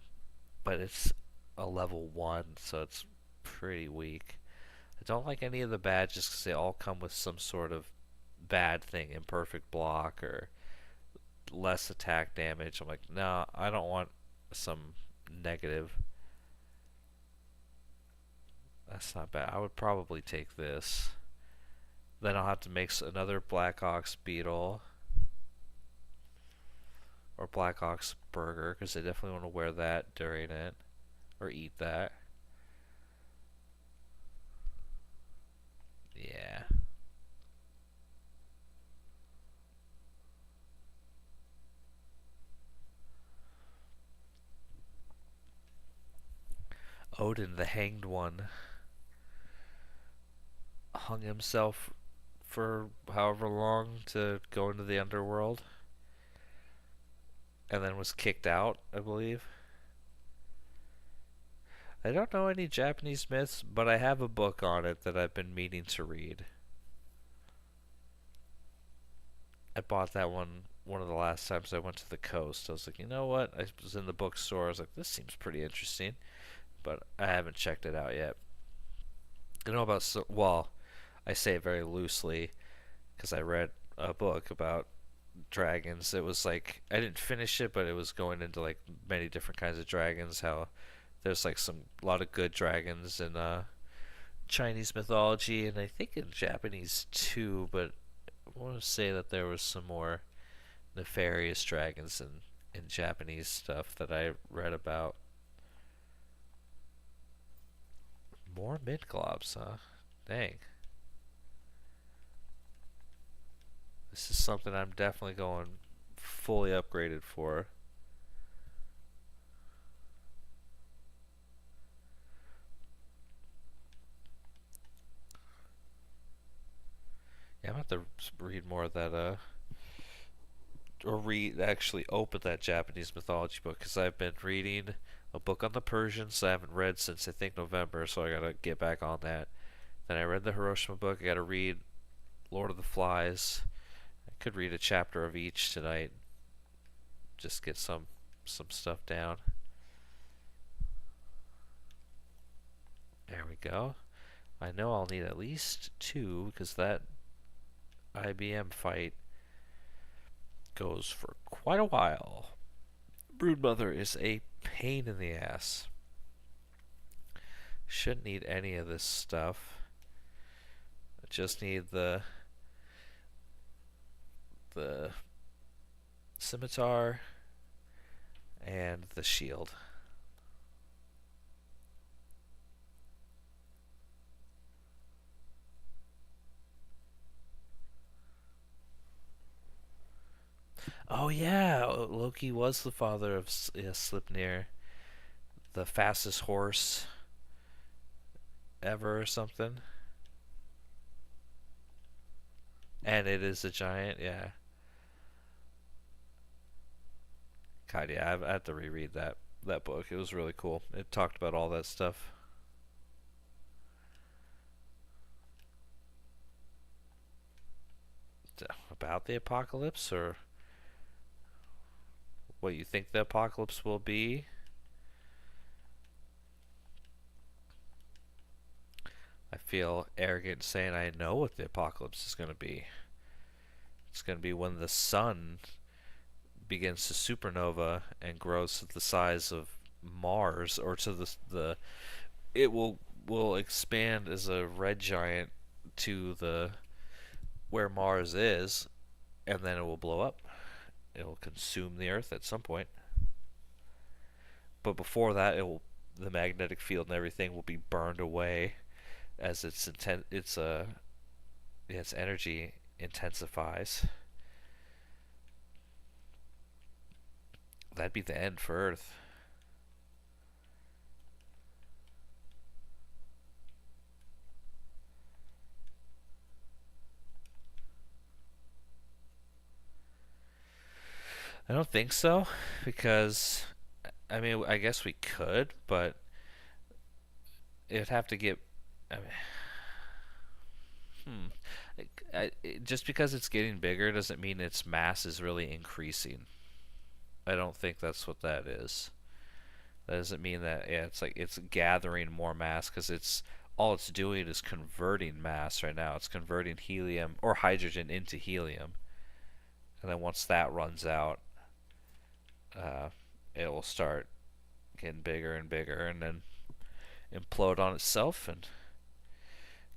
but it's a level 1, so it's pretty weak. I don't like any of the badges because they all come with some sort of bad thing, imperfect block or less attack damage. I'm like, no, I don't want some negative. That's not bad. I would probably take this. Then I'll have to make another Black Ox Beetle or Black Ox Burger because I definitely want to wear that during it or eat that. Yeah. Odin, the Hanged One, hung himself for however long to go into the underworld and then was kicked out, I believe. I don't know any Japanese myths, but I have a book on it that I've been meaning to read. I bought that one of the last times I went to the coast. I was like, you know what? I was in the bookstore. I was like, this seems pretty interesting, but I haven't checked it out yet. I know about, well, I say it very loosely because I read a book about dragons. It was like, I didn't finish it, but it was going into like many different kinds of dragons. How there's like a lot of good dragons in Chinese mythology, and I think in Japanese too, but I want to say that there was some more nefarious dragons in Japanese stuff that I read about. More mid-globs, huh? Dang. This is something I'm definitely going fully upgraded for. Yeah, I'm gonna have to read more of that, or actually open that Japanese mythology book, because I've been reading a book on the Persians I haven't read since I think November, so I gotta get back on that. Then I read the Hiroshima book. I gotta read Lord of the Flies. I could read a chapter of each tonight. Just get some stuff down. There we go. I know I'll need at least 2 because that IBM fight goes for quite a while. Broodmother is a pain in the ass. Shouldn't need any of this stuff. I just need the scimitar and the shield. Oh yeah, Loki was the father of Sleipnir, the fastest horse ever or something. And it is a giant, yeah. God, yeah, I have to reread that book. It was really cool. It talked about all that stuff. About the apocalypse, or what you think the apocalypse will be. I feel arrogant saying I know what the apocalypse is going to be. It's going to be when the sun begins to supernova and grows to the size of Mars, or to the it will expand as a red giant to the where Mars is, and then it will blow up. It will consume the Earth at some point. But before that, the magnetic field and everything will be burned away as its energy intensifies. That'd be the end for Earth. I don't think so, because I mean, I guess we could, but it'd have to get. I mean, just because it's getting bigger doesn't mean its mass is really increasing. I don't think that's what that is. That doesn't mean that, yeah, it's like it's gathering more mass, because all it's doing is converting mass right now. It's converting helium or hydrogen into helium, and then once that runs out, uh, it will start getting bigger and bigger, and then implode on itself, and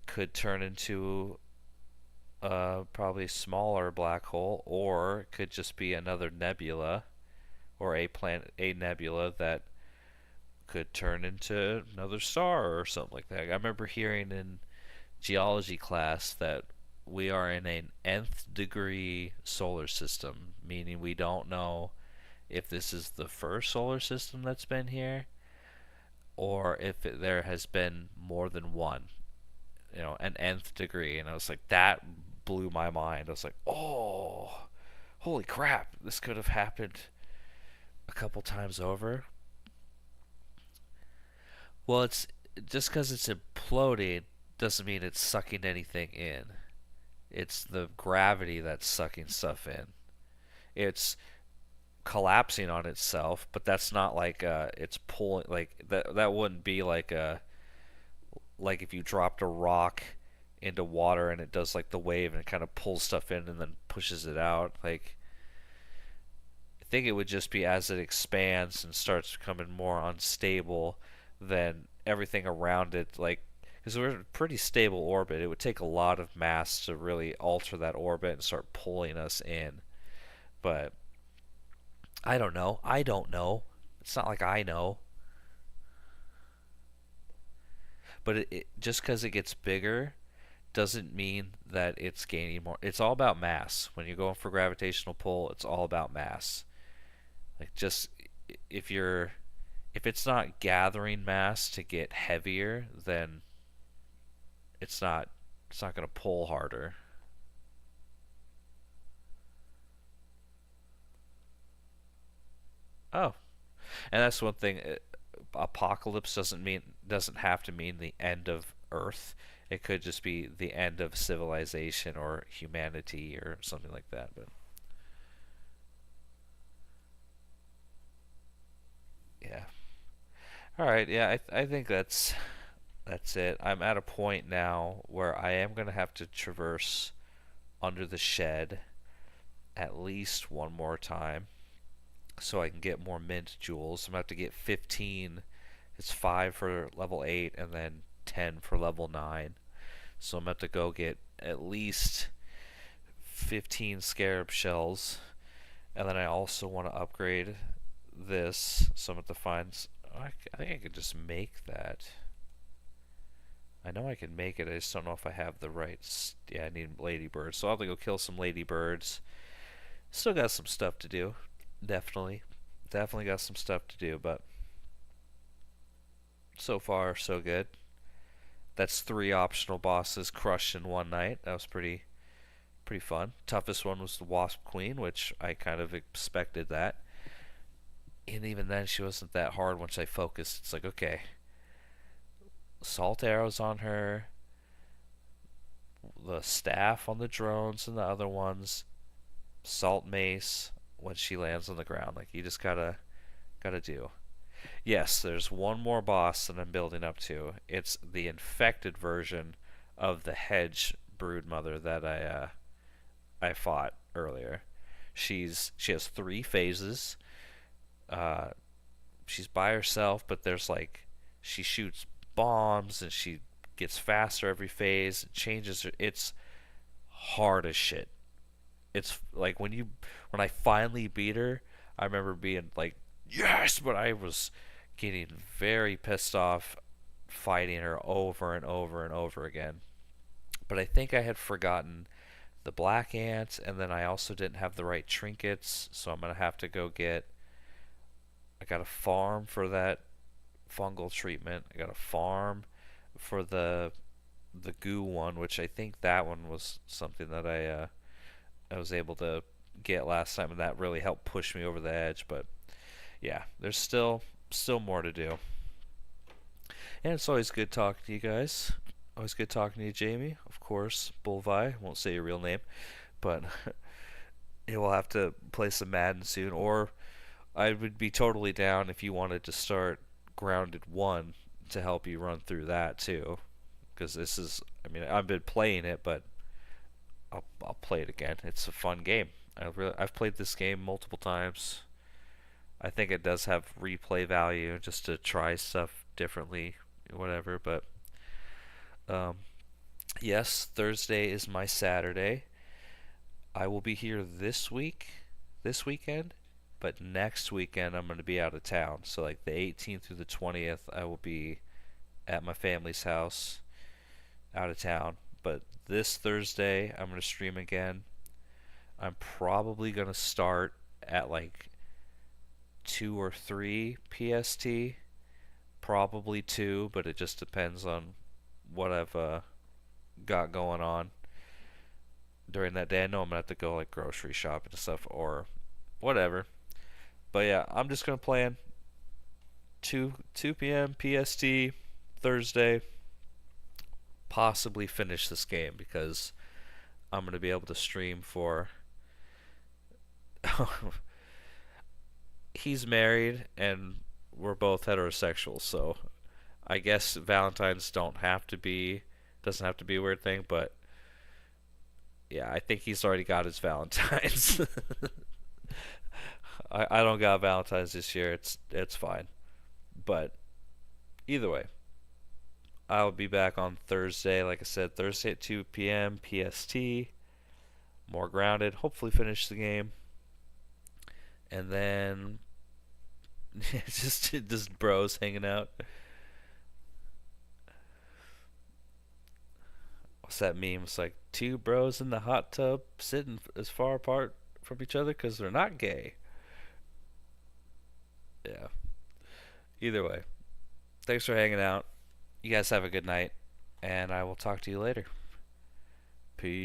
could turn into probably smaller black hole, or it could just be another nebula, or a nebula that could turn into another star or something like that. I remember hearing in geology class that we are in an nth degree solar system, meaning we don't know if this is the first solar system that's been here, or if there has been more than one, an nth degree. And I was like, that blew my mind. I was like, oh, holy crap, this could have happened a couple times over. Well, it's just because it's imploding doesn't mean it's sucking anything in. It's the gravity that's sucking stuff in. It's collapsing on itself, but that's not like it's pulling, like that wouldn't be like if you dropped a rock into water and it does like the wave and it kind of pulls stuff in and then pushes it out. Like, I think it would just be as it expands and starts becoming more unstable, then everything around it, like, because we're in a pretty stable orbit, it would take a lot of mass to really alter that orbit and start pulling us in. But I don't know. I don't know. It's not like I know. But just because it gets bigger doesn't mean that it's gaining more. It's all about mass. When you're going for gravitational pull, it's all about mass. Like, just if it's not gathering mass to get heavier, then it's not going to pull harder. Oh, and that's one thing. Apocalypse doesn't have to mean the end of Earth. It could just be the end of civilization or humanity or something like that. But yeah. All right. Yeah, I think that's it. I'm at a point now where I am gonna have to traverse under the shed at least one more time so I can get more mint jewels. I'm gonna have to get 15 It's 5 for level 8 and then 10 for level 9. So I'm going to have to go get at least 15 scarab shells. And then I also want to upgrade this. So I'm going to find... I think I could just make that. I know I can make it. I just don't know if I have the right... Yeah, I need ladybirds. So I'll have to go kill some ladybirds. Still got some stuff to do. Definitely. Definitely got some stuff to do, but... So far, so good. That's 3 optional bosses crushed in one night. That was pretty fun. Toughest one was the Wasp Queen, which I kind of expected that. And even then, she wasn't that hard once I focused. It's like, okay, salt arrows on her, the staff on the drones and the other ones, salt mace when she lands on the ground. Like, you just gotta do. Yes, there's one more boss that I'm building up to. It's the infected version of the Hedge Broodmother that I fought earlier. She has 3 phases. She's by herself, but there's like she shoots bombs and she gets faster every phase. It changes her. It's hard as shit. It's like when I finally beat her, I remember being like, yes, but I was getting very pissed off fighting her over and over and over again. But I think I had forgotten the black ants, and then I also didn't have the right trinkets, so I'm gonna have to go get... I got a farm for that fungal treatment. I got a farm for the goo one, which I think that one was something that I was able to get last time, and that really helped push me over the edge. But yeah, there's still more to do. And it's always good talking to you guys. Always good talking to you, Jamie. Of course, Bulvi. Won't say your real name, but we'll have to play some Madden soon. Or I would be totally down if you wanted to start Grounded 1 to help you run through that too. Because this is, I mean, I've been playing it, but I'll play it again. It's a fun game. I've played this game multiple times. I think it does have replay value just to try stuff differently, whatever. But yes, Thursday is my Saturday. I will be here this weekend, but next weekend I'm going to be out of town. So like the 18th through the 20th, I will be at my family's house, out of town. But this Thursday, I'm going to stream again. I'm probably going to start at like 2 or 3 PST. Probably 2, but it just depends on what I've got going on during that day. I know I'm going to have to go like grocery shopping and stuff or whatever. But yeah, I'm just going to plan 2 p.m. PST Thursday. Possibly finish this game because I'm going to be able to stream for... He's married and we're both heterosexual, so I guess Valentine's doesn't have to be a weird thing, but yeah, I think he's already got his Valentine's. I don't got Valentine's this year. It's fine. But either way, I'll be back on Thursday. Like I said, Thursday at 2 p.m. PST. More Grounded. Hopefully finish the game. And then just bros hanging out. What's that meme? It's like 2 bros in the hot tub sitting as far apart from each other because they're not gay. Yeah. Either way, thanks for hanging out. You guys have a good night, and I will talk to you later. Peace.